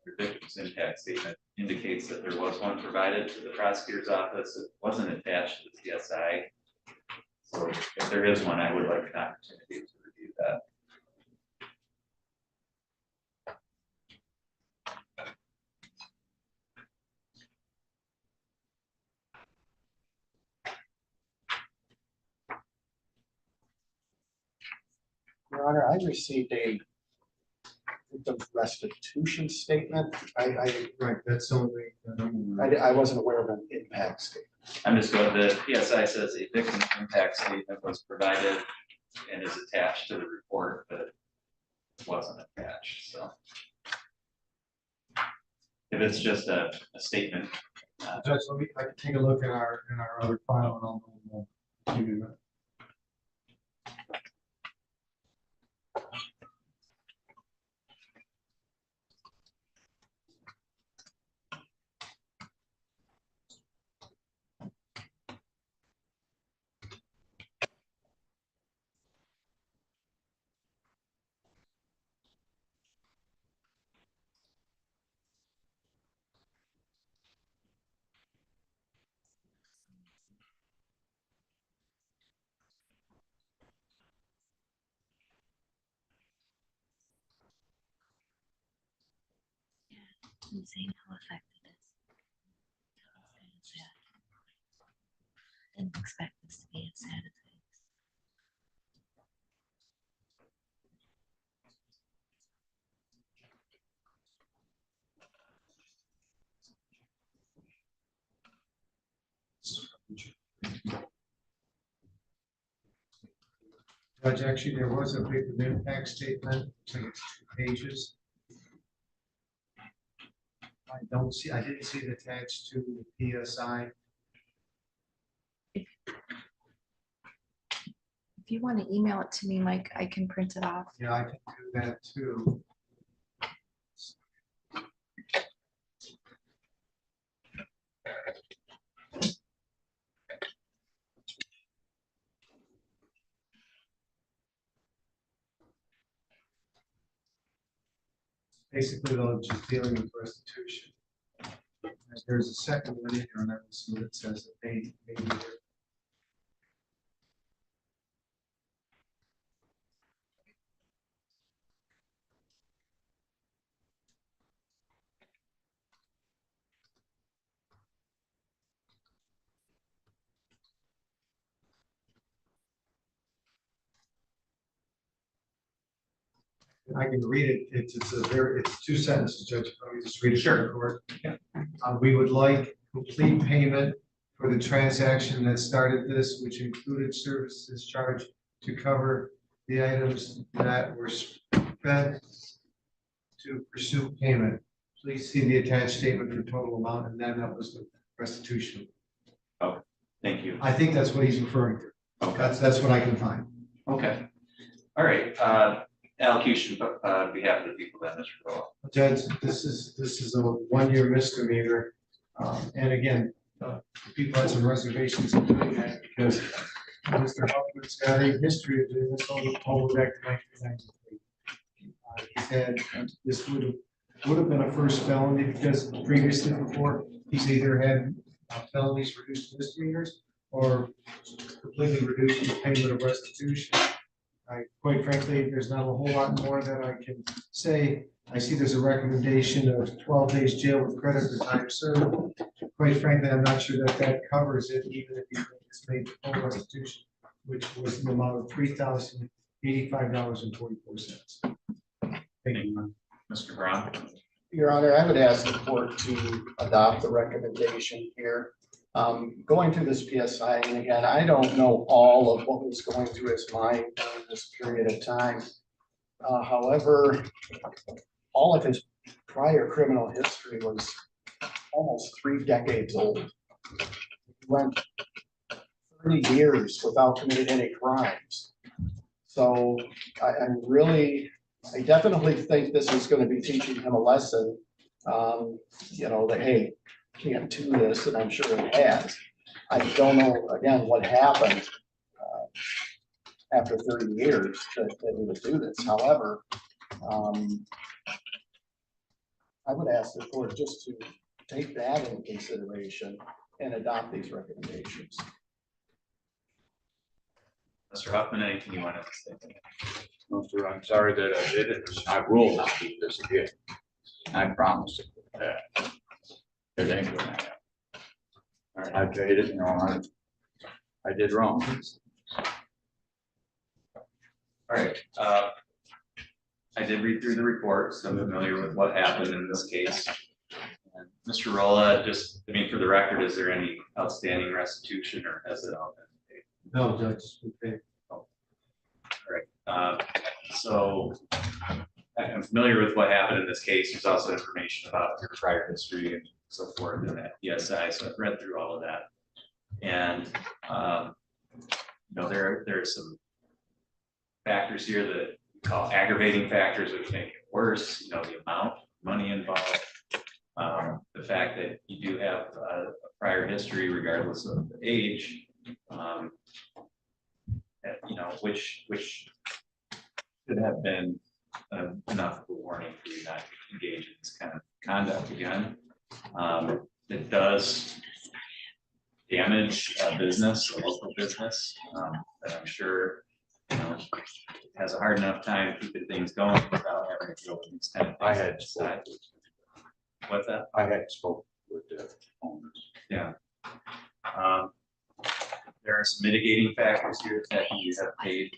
your victim's impact statement, indicates that there was one provided to the prosecutor's office. It wasn't attached to the PSI. So if there is one, I would like an opportunity to review that. Your Honor, I received a the restitution statement. Right, that's the only. I wasn't aware of an impact statement. I'm just going, the PSI says a victim impact statement was provided and is attached to the report, but it wasn't attached, so. If it's just a statement, Judge, I can take a look at our other file and I'll give you that. And seeing how effective it is. Didn't expect this to be as sad as it is. Judge, actually, there was a victim impact statement, I think it's 2 pages. I didn't see it attached to the PSI. If you want to email it to me, Mike, I can print it off. Yeah, I can do that too. Basically, though, just dealing with restitution. And there's a second one in here, and that's what it says that they I can read it. It's 2 sentences, Judge. Let me just read it. Sure. For the court. We would like complete payment for the transaction that started this, which included services charged to cover the items that were spent to pursue payment. Please see the attached statement for total amount, and then that was the restitution. thank you. I think that's what he's referring to. Okay. That's what I can find. Okay. All right, allocution, on behalf of the people that Mr. Rowe. Judge, this is a 1-year misdemeanor. And again, people had some reservations in doing that because Mr. Huffman's got a history of doing this all the way back to 1993. He said this would have been a first felony because previously before he's either had felonies reduced to misdemeanors or completely reduced to payment of restitution. Quite frankly, there's not a whole lot more that I can say. I see there's a recommendation of 12 days jail with credit for time served. Quite frankly, I'm not sure that covers it, even if it's made full restitution, which was the amount of $3,085.44. Thank you. Mr. Brown. Your Honor, I would ask the court to adopt the recommendation here. Going through this PSI, and again, I don't know all of what was going through his mind during this period of time. However, all of his prior criminal history was almost 3 decades old. He went 30 years without committing any crimes. So I definitely think this is going to be teaching him a lesson, that, hey, can't do this, and I'm sure it has. I don't know, again, what happened after 30 years that he would do this. However, I would ask the court just to take that into consideration and adopt these recommendations. Mr. Huffman, anything you want to say? No, sir, I'm sorry that I did it. I will not do this again. I promise it. It ain't gonna happen. All right, I paid it, I did wrong. All right, I did read through the report, so I'm familiar with what happened in this case. And Mr. Rolla, just, I mean, for the record, is there any outstanding restitution or has it all been paid? No, Judge, okay. All right, so I'm familiar with what happened in this case. There's also information about your prior history and so forth in that PSI, so I've read through all of that. And, there are some factors here that we call aggravating factors, which make it worse, the amount of money involved. The fact that you do have a prior history regardless of the age, which should have been enough of a warning for you not to engage in this kind of conduct again. It does damage a business, a local business, that I'm sure has a hard enough time keeping things going without having to go with these kind of things. I had spoken. What's that? I had spoken with the owners. Yeah. There are some mitigating factors here that you have paid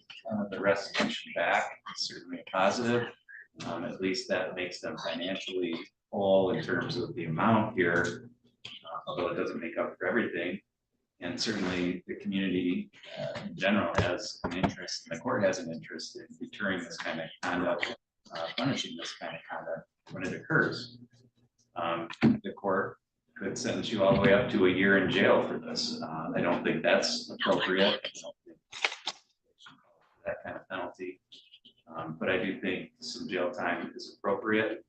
the restitution back. It's certainly a positive. At least that makes them financially whole in terms of the amount here, although it doesn't make up for everything. And certainly the community in general has an interest, and the court has an interest in deterring this kind of conduct, punishing this kind of conduct when it occurs. The court could sentence you all the way up to a year in jail for this. I don't think that's appropriate. I don't think that kind of penalty. But I do think some jail time is appropriate.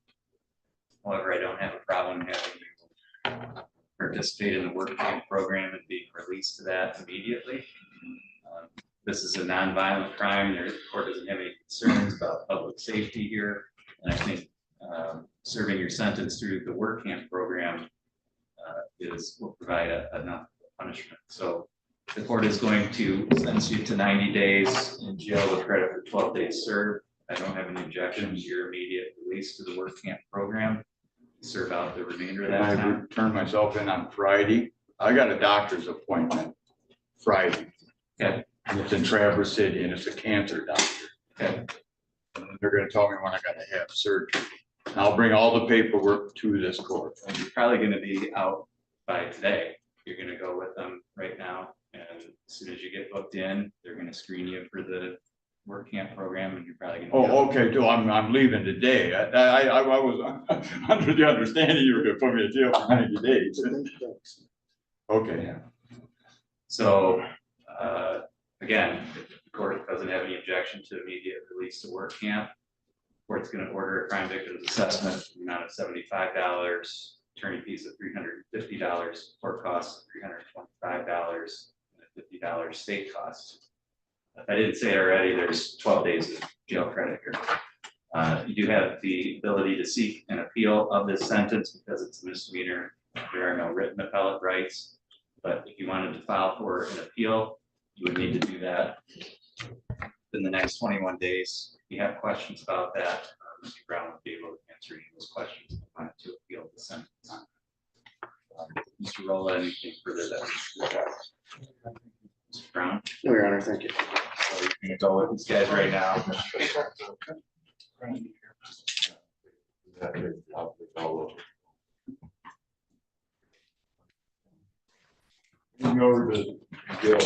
However, I don't have a problem having you participate in the work camp program and being released to that immediately. This is a nonviolent crime. The court doesn't have any concerns about public safety here. And I think serving your sentence through the work camp program will provide enough punishment. So the court is going to sentence you to 90 days in jail with credit for 12 days served. I don't have any objections to your immediate release to the work camp program. Serve out the remainder of that I time. turned myself in on Friday. I got a doctor's appointment Friday. Okay. And it's in Traverse City and it's a cancer doctor. Okay. And they're gonna tell me when I gotta have surgery. And I'll bring all the paperwork to this court. And you're probably going to be out by today. You're going to go with them right now. And as soon as you get booked in, they're going to screen you for the work camp program and you're probably going to. Oh, okay, so I'm leaving today. I was under the understanding you were gonna put me in jail for 90 days. Okay. So, again, if the court doesn't have any objection to immediate release to work camp, court's going to order a crime victims assessment in the amount of $75, attorney fees of $350, court costs of $325, and a $50 state cost. If I didn't say it already, there's 12 days of jail credit here. You do have the ability to seek an appeal of this sentence because it's a misdemeanor. There are no written appellate rights, but if you wanted to file for an appeal, you would need to do that in the next 21 days. If you have questions about that, Mr. Brown will be able to answer any of those questions if you wanted to appeal the sentence. Mr. Rolla, anything further that we should have? Mr. Brown? No, Your Honor, thank you. So you're gonna go with these guys right now. Over to jail.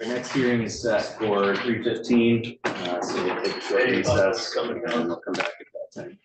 Our next hearing is set for 3:15, so we'll take a short recess and then we'll come back at that time.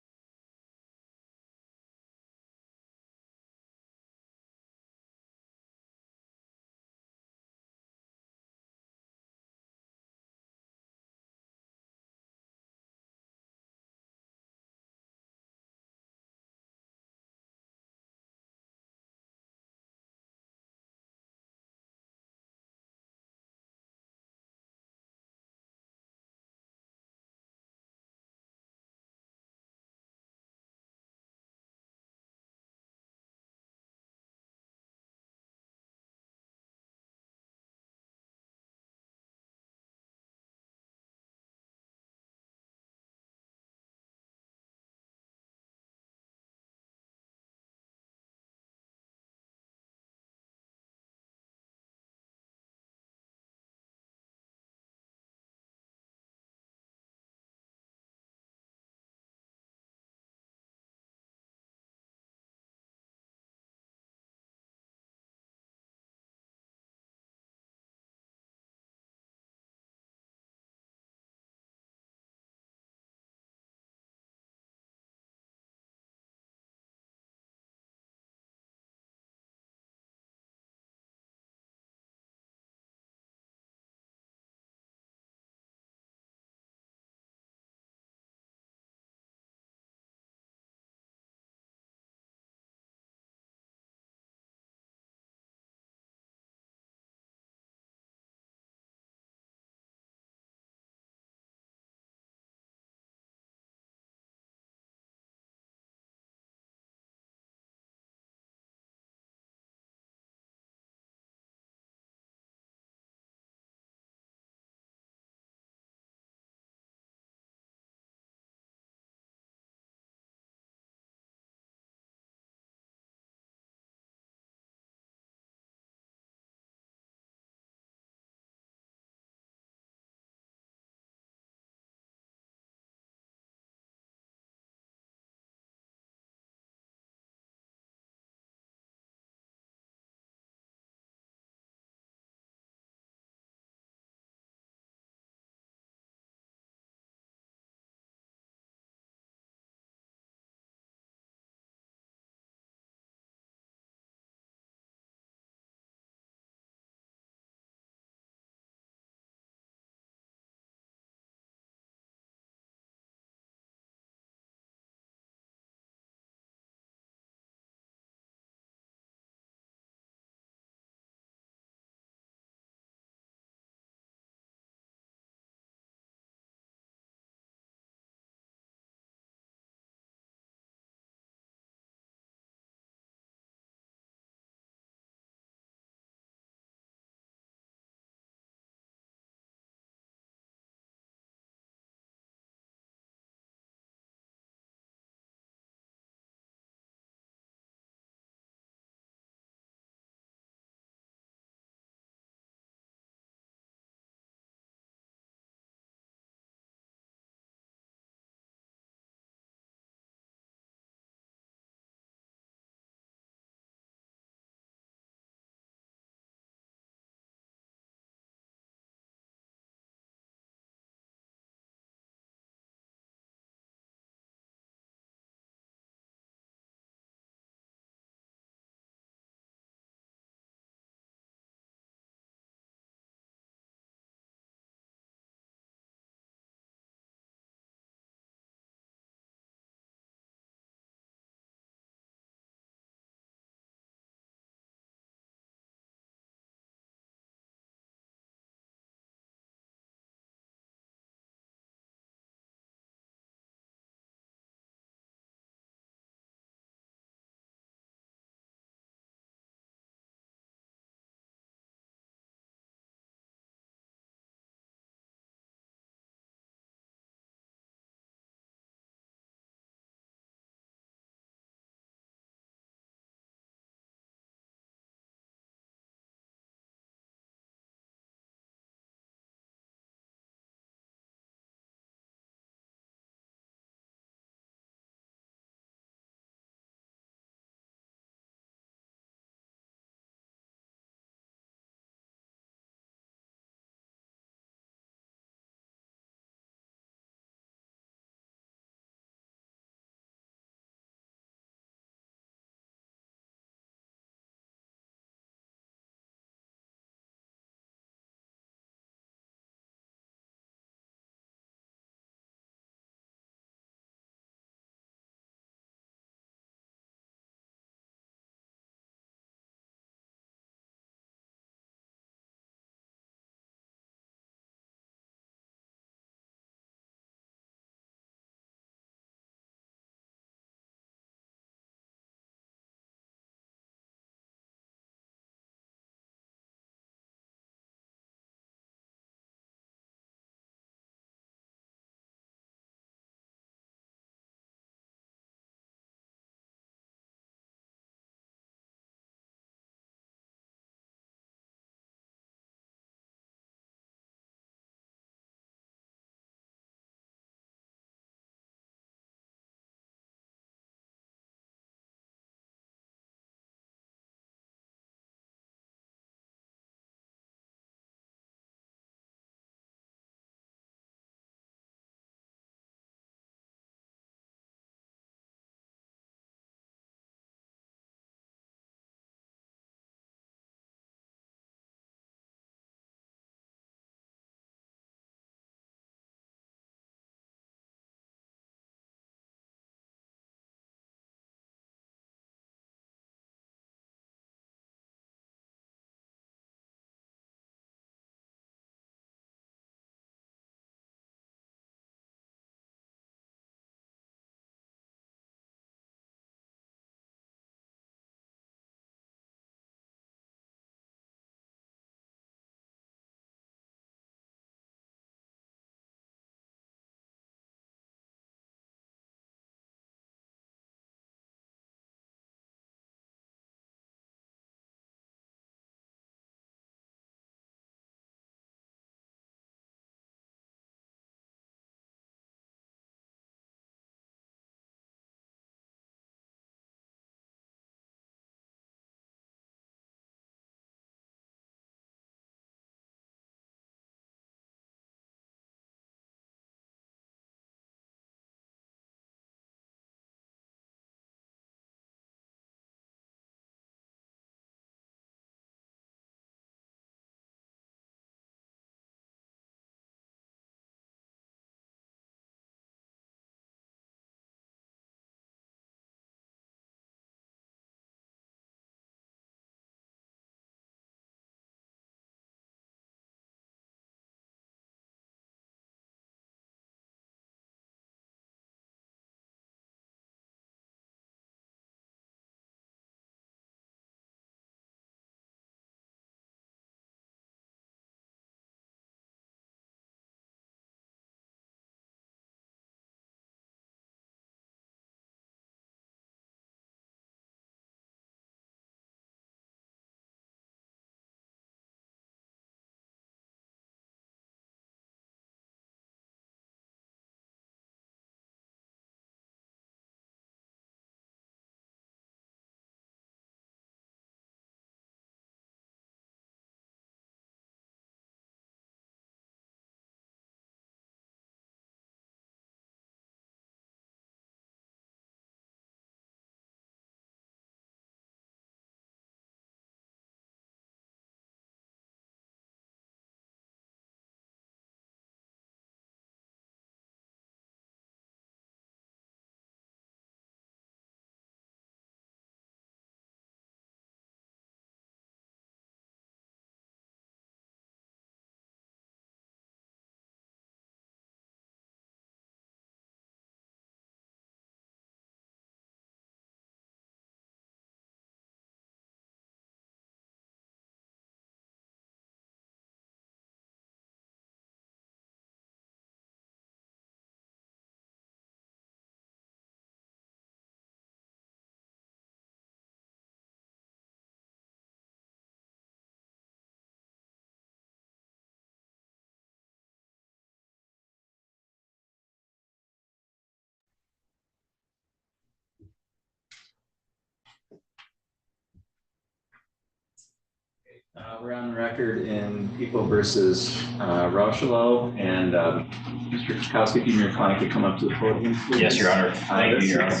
We're on record in People versus Rauschelo, and Mr. Chakowski, if you and your client could come up to the podium, please. Yes, Your Honor. Thank you, Your Honor.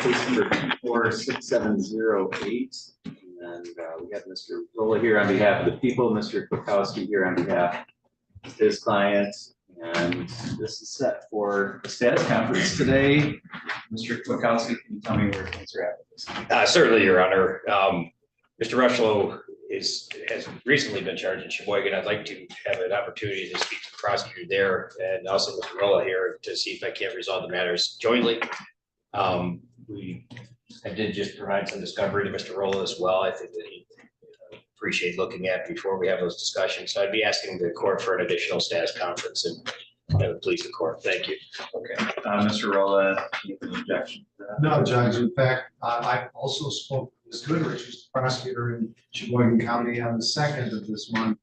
Case number 246708, and we got Mr. Rolla here on behalf of the people, Mr. Chakowski here on behalf of his client, and this is set for the status conference today. Mr. Chakowski, can you tell me where things are at with this? Certainly, Your Honor. Mr. Rushlow has recently been charged in Sheboygan. I'd like to have an opportunity to speak to the prosecutor there and also Mr. Rolla here to see if I can't resolve the matters jointly. I did just provide some discovery to Mr. Rolla as well. I think that he appreciate looking at before we have those discussions. So I'd be asking the court for an additional status conference and please the court. Thank you. Okay, Mr. Rolla, you have an objection to that? No, Judge. In fact, I also spoke with Ms. Goodrich, who's the prosecutor in Sheboygan County on the 2nd of this month.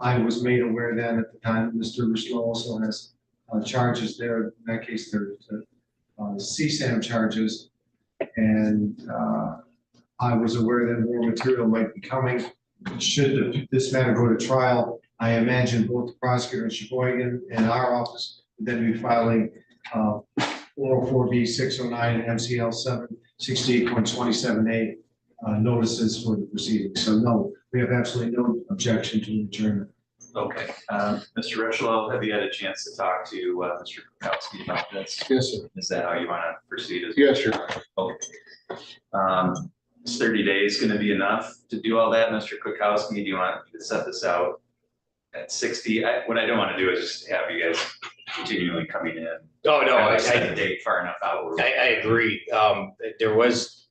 I was made aware then at the time that Mr. Rushlow also has charges there. In that case, there's CSAM charges. And I was aware that more material might be coming. Should this matter go to trial, I imagine both the prosecutor in Sheboygan and our office would then be filing 404B 609 and MCL 768.27A notices for the proceedings. So no, we have absolutely no objection to adjournment. Okay, Mr. Rushlow, have you had a chance to talk to Mr. Kukowski about this? Yes, sir. Is that how you want to proceed? Yes, sure. Okay. Is 30 days going to be enough to do all that, Mr. Kukowski? Do you want to set this out at 60? What I don't want to do is just have you guys continually coming in. Oh, no, Set a date far enough out. I agree. There was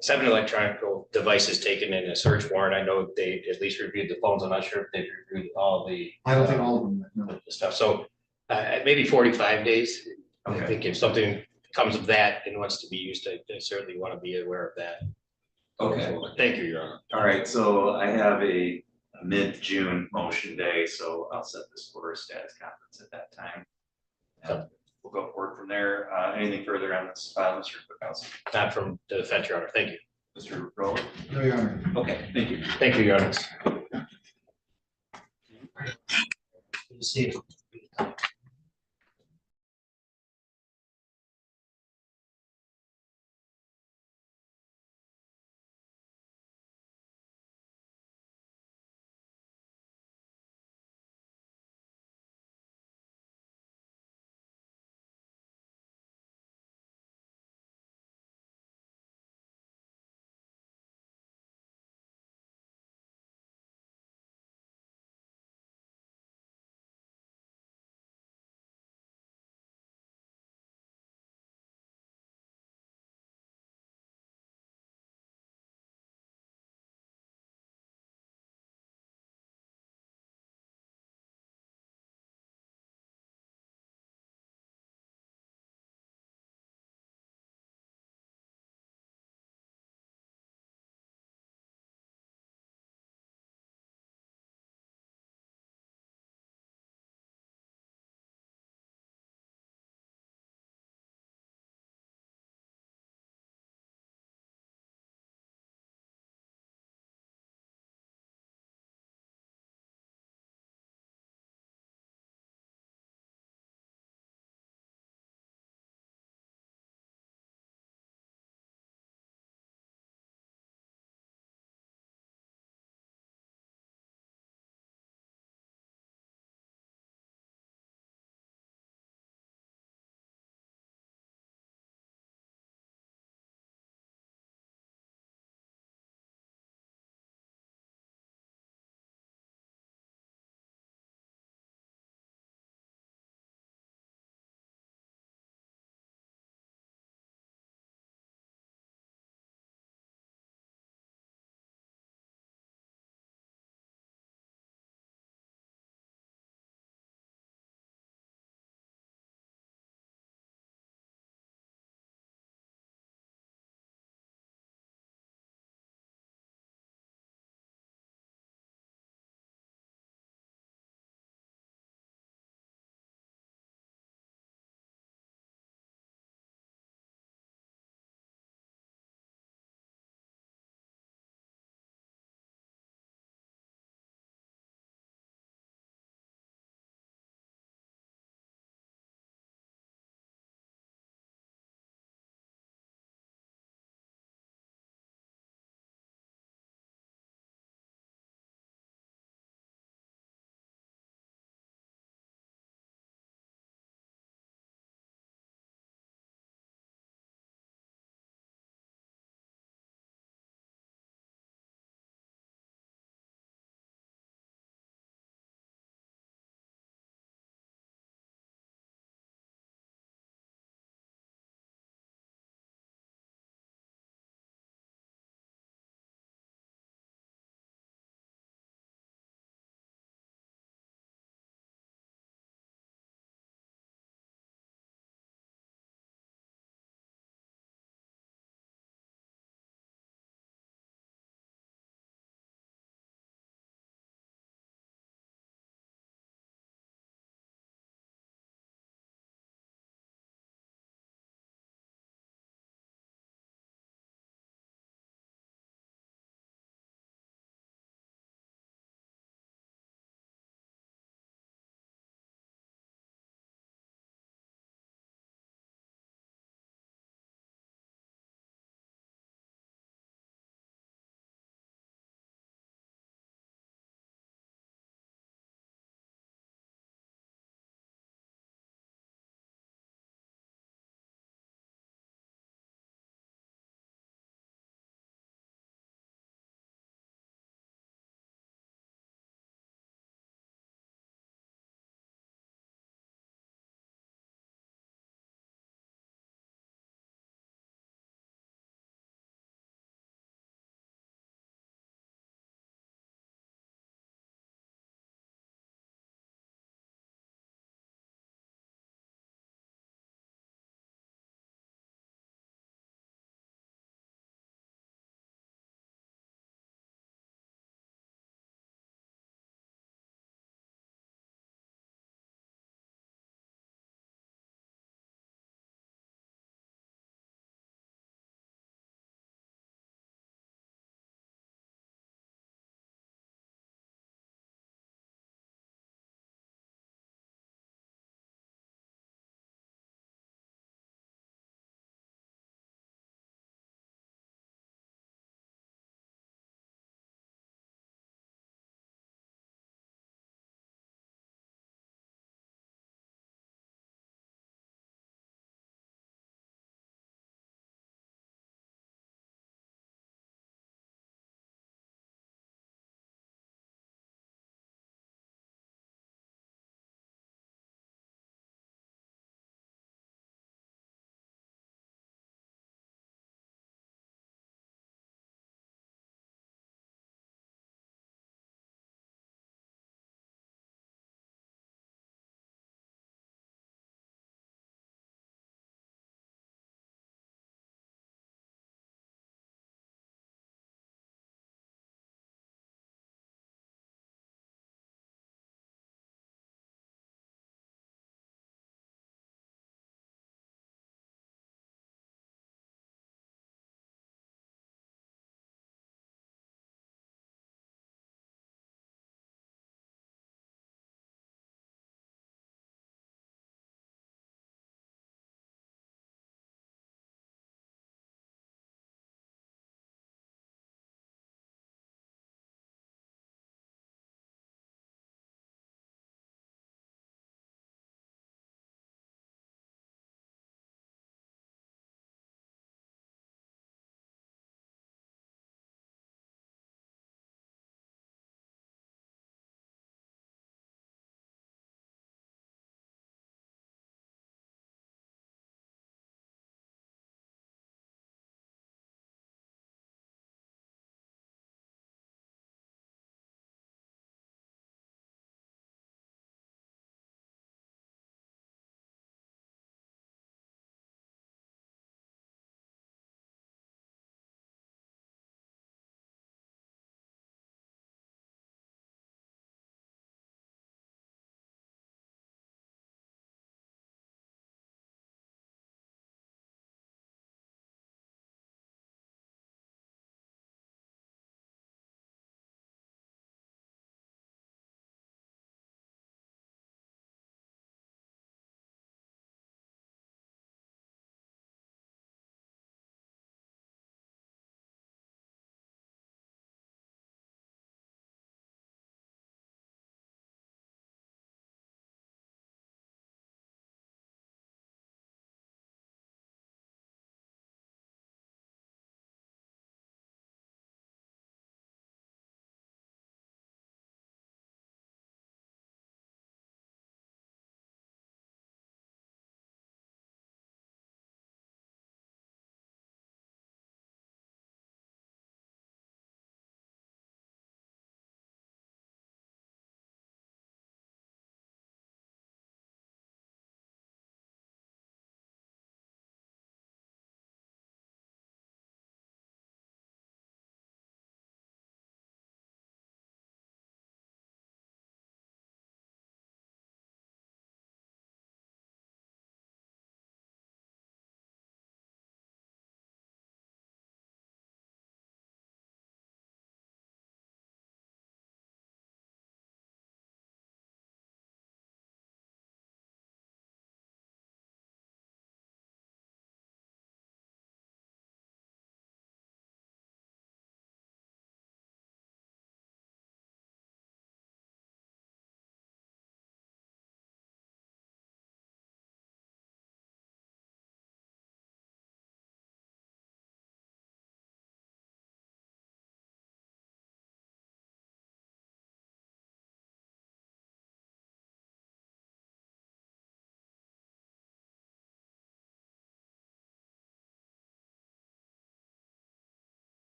7 electronic devices taken in a search warrant. I know they at least reviewed the phones. I'm not sure if they've reviewed all the I don't think all of them. No. stuff. So maybe 45 days. I Okay. think if something comes of that and wants to be used, I certainly want to be aware of that. Okay. Thank you, Your Honor. All right, so I have a mid-June motion day, so I'll set this for a status conference at that time. And we'll go forward from there. Anything further on this file, Mr. Kukowski? Not from the defense, Your Honor. Thank you. Mr. Rowland? No, Your Honor. Okay, thank you. Thank you, Your Honor. Good to see you.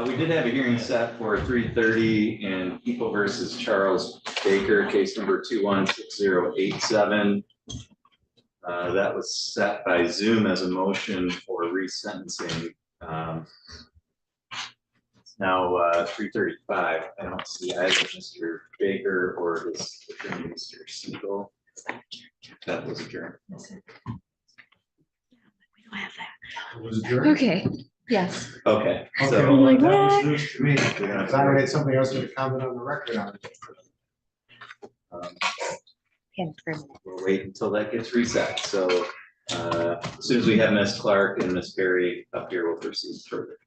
We did have a hearing set for 3:30 in People versus Charles Baker, case number 216087. That was set by Zoom as a motion for resentencing. It's now 3:35. I don't see either Mr. Baker or his attorney, Mr. Siegel. That was adjourned. We don't have that. It was adjourned. Okay, yes. Okay, Okay, so I'm like, that was what? news to me, because I had somebody else to comment on the record on it. um, Okay, for a minute. we'll wait until that gets reset. So as soon as we have Ms. Clark and Ms. Perry up here, we'll proceed further.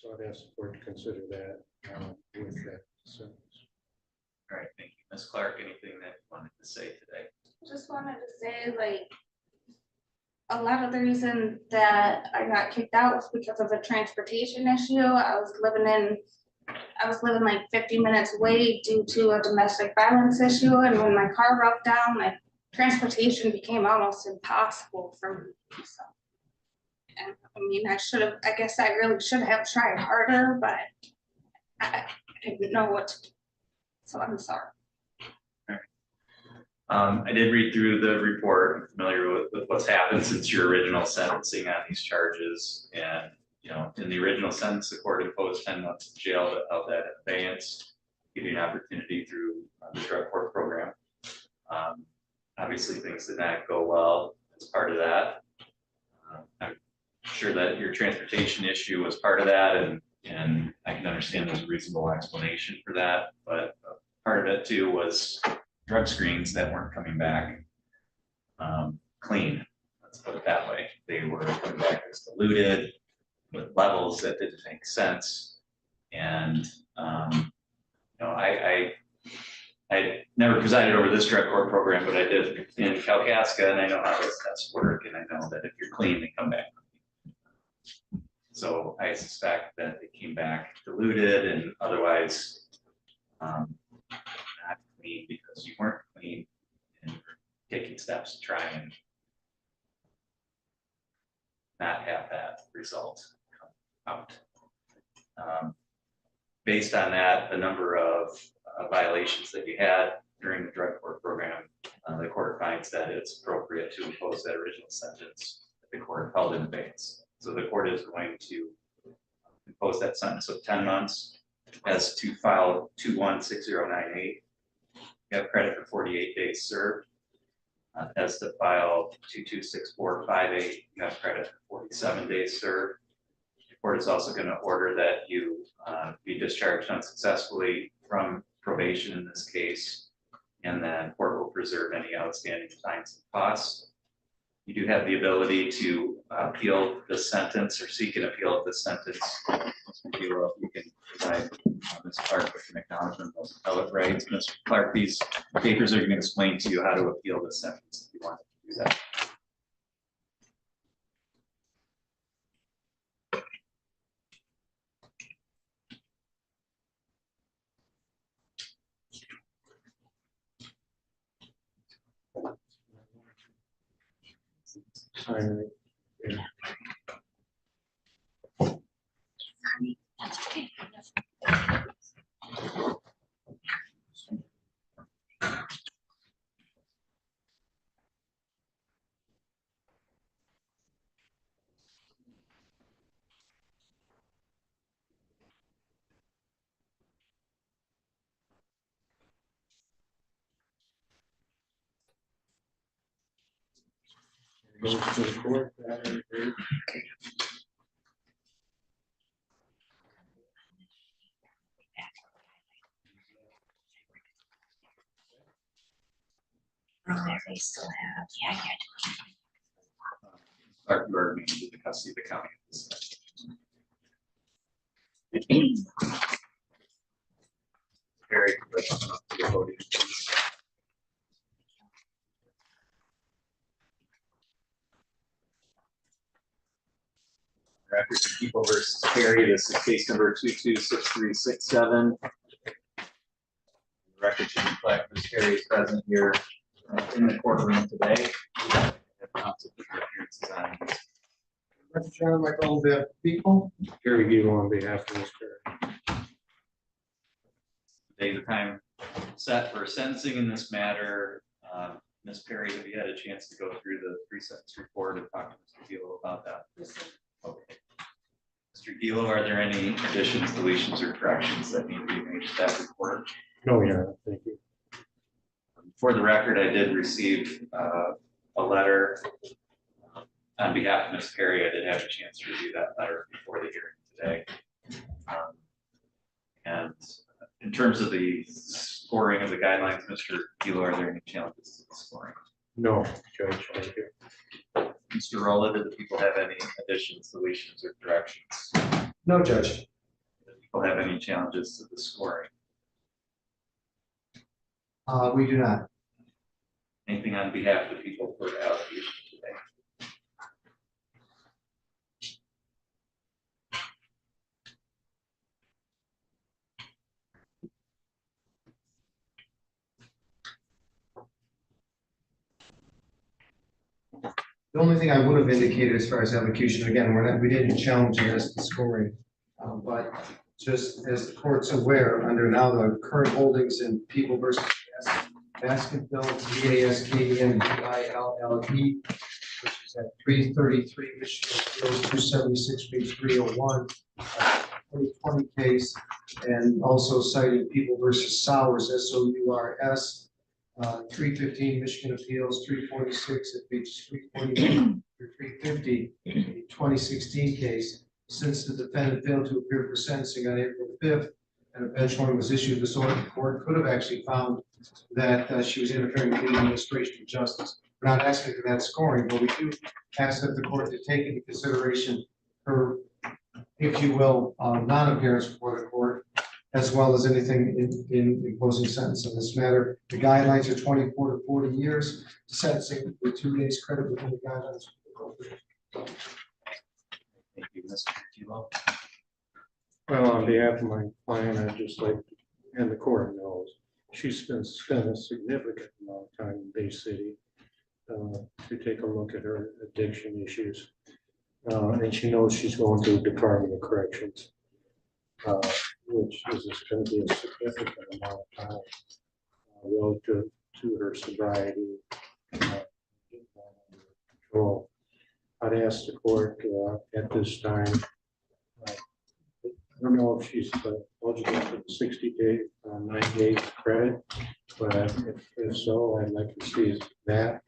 So I'd ask the court to consider that with that sentence. All right, thank you. Ms. Clark, anything that you wanted to say today? Just wanted to say, like, a lot of the reason that I got kicked out was because of a transportation issue. I was living like 50 minutes away due to a domestic violence issue, and when my car broke down, like, transportation became almost impossible for me. So, and I mean, I guess I really should have tried harder, but I didn't know what to do. So I'm sorry. I did read through the report. I'm familiar with what's happened since your original sentencing on these charges. And, you know, in the original sentence, the court imposed 10 months in jail that held that in abeyance, give you an opportunity through the drug court program. Obviously, things did not go well as part of that. I'm sure that your transportation issue was part of that, and I can understand there's a reasonable explanation for that. But part of it too was drug screens that weren't coming back clean. Let's put it that way. They were coming back as diluted with levels that didn't make sense. And you know, I never presided over this drug court program, but I did in Kalkaska, and I know how those tests work, and I know that if you're clean, they come back. So I suspect that they came back diluted and otherwise not clean because you weren't clean and taking steps to try and not have that result come out. Based on that, the number of violations that you had during the drug court program, the court finds that it's appropriate to impose that original sentence that the court held in abeyance. So the court is going to impose that sentence of 10 months as to file 216098. You have credit for 48 days served. As to file 226458, you have credit for 47 days served. The court is also going to order that you be discharged unsuccessfully from probation in this case, and then court will preserve any outstanding fines and costs. You do have the ability to appeal the sentence or seek an appeal of the sentence. You can provide Ms. Clark with an acknowledgement of appellate rights. Ms. Clark, these papers are going to explain to you how to appeal the sentence if you want to do that. That's okay. Goes to the court. They still have, yeah. Clark, you are named in the custody of the county. Very good. Record of People versus Perry. This is case number 226367. Record should reflect Ms. Perry is present here in the courtroom today. Mr. Chairman, like all the people. Gary Gill on behalf of Mr. Today, the time set for sentencing in this matter. Ms. Perry, have you had a chance to go through the pre-sentence report and talk to Mr. Gill about that? Okay. Mr. Gill, are there any additions, deletions, or corrections that need to be made to that report? No, yeah, thank you. For the record, I did receive a letter on behalf of Ms. Perry. I did have a chance to review that letter before the hearing today. And in terms of the scoring of the guidelines, Mr. Gill, are there any challenges to the scoring? No, Judge, thank you. Mr. Rolla, did the people have any additions, deletions, or corrections? No, Judge. people have any challenges to the scoring? We do not. Anything on behalf of the people for allocation today? The only thing I would have indicated as far as elocution, again, we didn't challenge it as the scoring. But just as the court's aware, under now the current holdings in People versus Baskinville, BASKNVILLE, which is at 333 Michigan Appeals 276 page 301, 2020 case, and also citing People versus Sowers, SOURS, 315 Michigan Appeals 346 at pages 341 through 350, a 2016 case. Since the defendant failed to appear for sentencing on April 5th, and a bench warrant was issued, the court could have actually found that she was interfering with the administration of justice. We're not asking for that scoring, but we do ask that the court to take into consideration her, if you will, non-appearance before the court, as well as anything in imposing sentence in this matter. The guidelines are 24 to 40 years. Sentencing with 2 days credit within the guidelines. Thank you, Mr. Kilo. Well, on behalf of my client, I'd just like, and the court knows, she's spent a significant amount of time in Bay City to take a look at her addiction issues. And she knows she's going to the Department of Corrections, which is going to be a significant amount of time relative to her sobriety. Control. I'd ask the court at this time, I don't know if she's eligible for the 60-day, 9 days credit, but if so, I'd like to see that.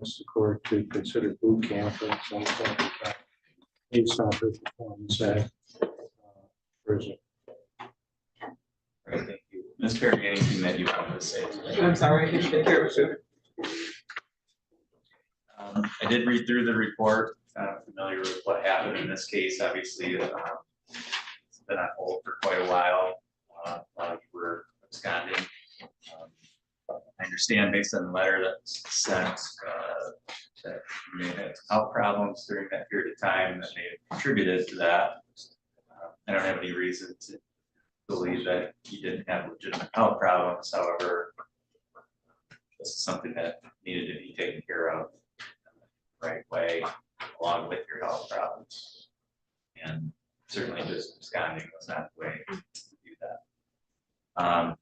Ask the court to consider boot camp or some kind of based on her performance at prison. All right, thank you. Ms. Perry, anything that you want to say today? I'm sorry, I didn't hear it. I did read through the report, familiar with what happened in this case. Obviously, it's been on hold for quite a while. You were absconding. I understand based on the letter that was sent that you may have had some health problems during that period of time that may have contributed to that. I don't have any reason to believe that you didn't have legitimate health problems. However, this is something that needed to be taken care of the right way, along with your health problems. And certainly just absconding was not the way to do that.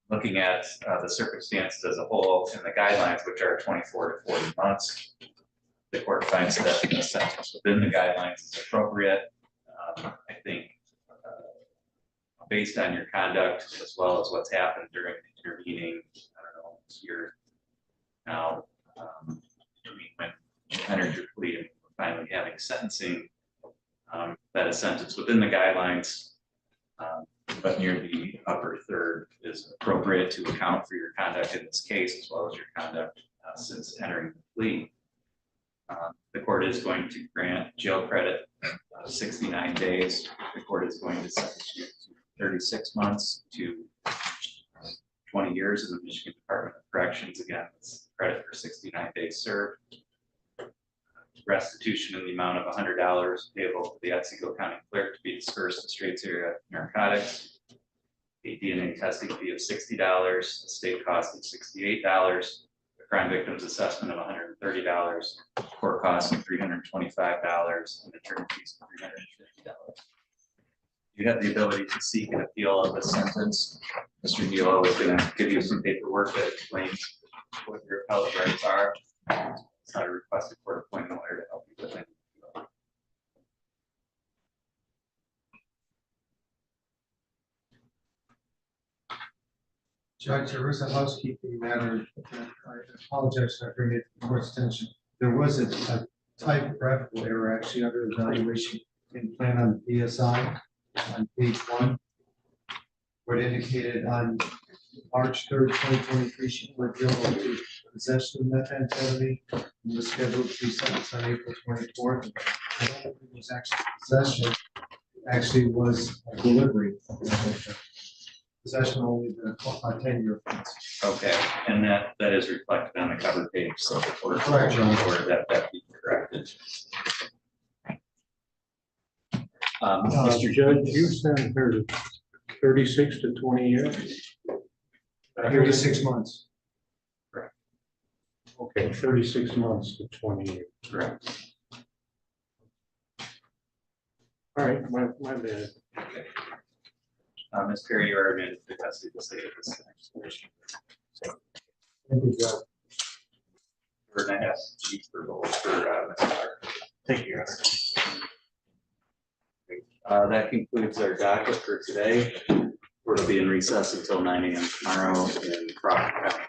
Looking at the circumstances as a whole and the guidelines, which are 24 to 40 months, the court finds that the sentence within the guidelines is appropriate. I think based on your conduct as well as what's happened during the intervening, I don't know, year now, between when you entered your plea and finally having sentencing, that a sentence within the guidelines, but near the upper third is appropriate to account for your conduct in this case, as well as your conduct since entering the plea. The court is going to grant jail credit 69 days. The court is going to sentence you to 36 months to 20 years in the Michigan Department of Corrections. Again, it's credit for 69 days served. Restitution in the amount of $100 payable to the Otsego County Clerk to be dispersed to Straits Area Narcotics. A DNA testing fee of $60, a state cost of $68, a crime victim's assessment of $130, court costs of $325, and attorney fees of $350. You have the ability to seek an appeal of the sentence. Mr. Gilo is going to give you some paperwork that explains what your appellate rights are. It's not a requested court appointed lawyer to help you with it. Judge, there was a housekeeping matter. I apologize for bringing it to the court's attention. There was a typographical error actually under evaluation in plan on PSI on page 1, where it indicated on March 3rd, 2023, she were guilty of possession of methamphetamine and was scheduled to be sentenced on April 24th. I don't think it was actually possession. actually was a delivery. Possession only the 10-year offense. Okay, and that is reflected on the cover page, so the court Correct, Your Honor. order that be corrected. Mr. Judge, you sent her to 36 to 20 years? 36 months. Okay, 36 months to 20 years. Correct. All right, my bad. Ms. Perry, you are admitted to custody of the state of this next position. Thank you, Judge. We're gonna ask Chief for Ms. Clark. Thank you. That concludes our docket for today. We're to be in recess until 9 a.m. tomorrow in Crawford County.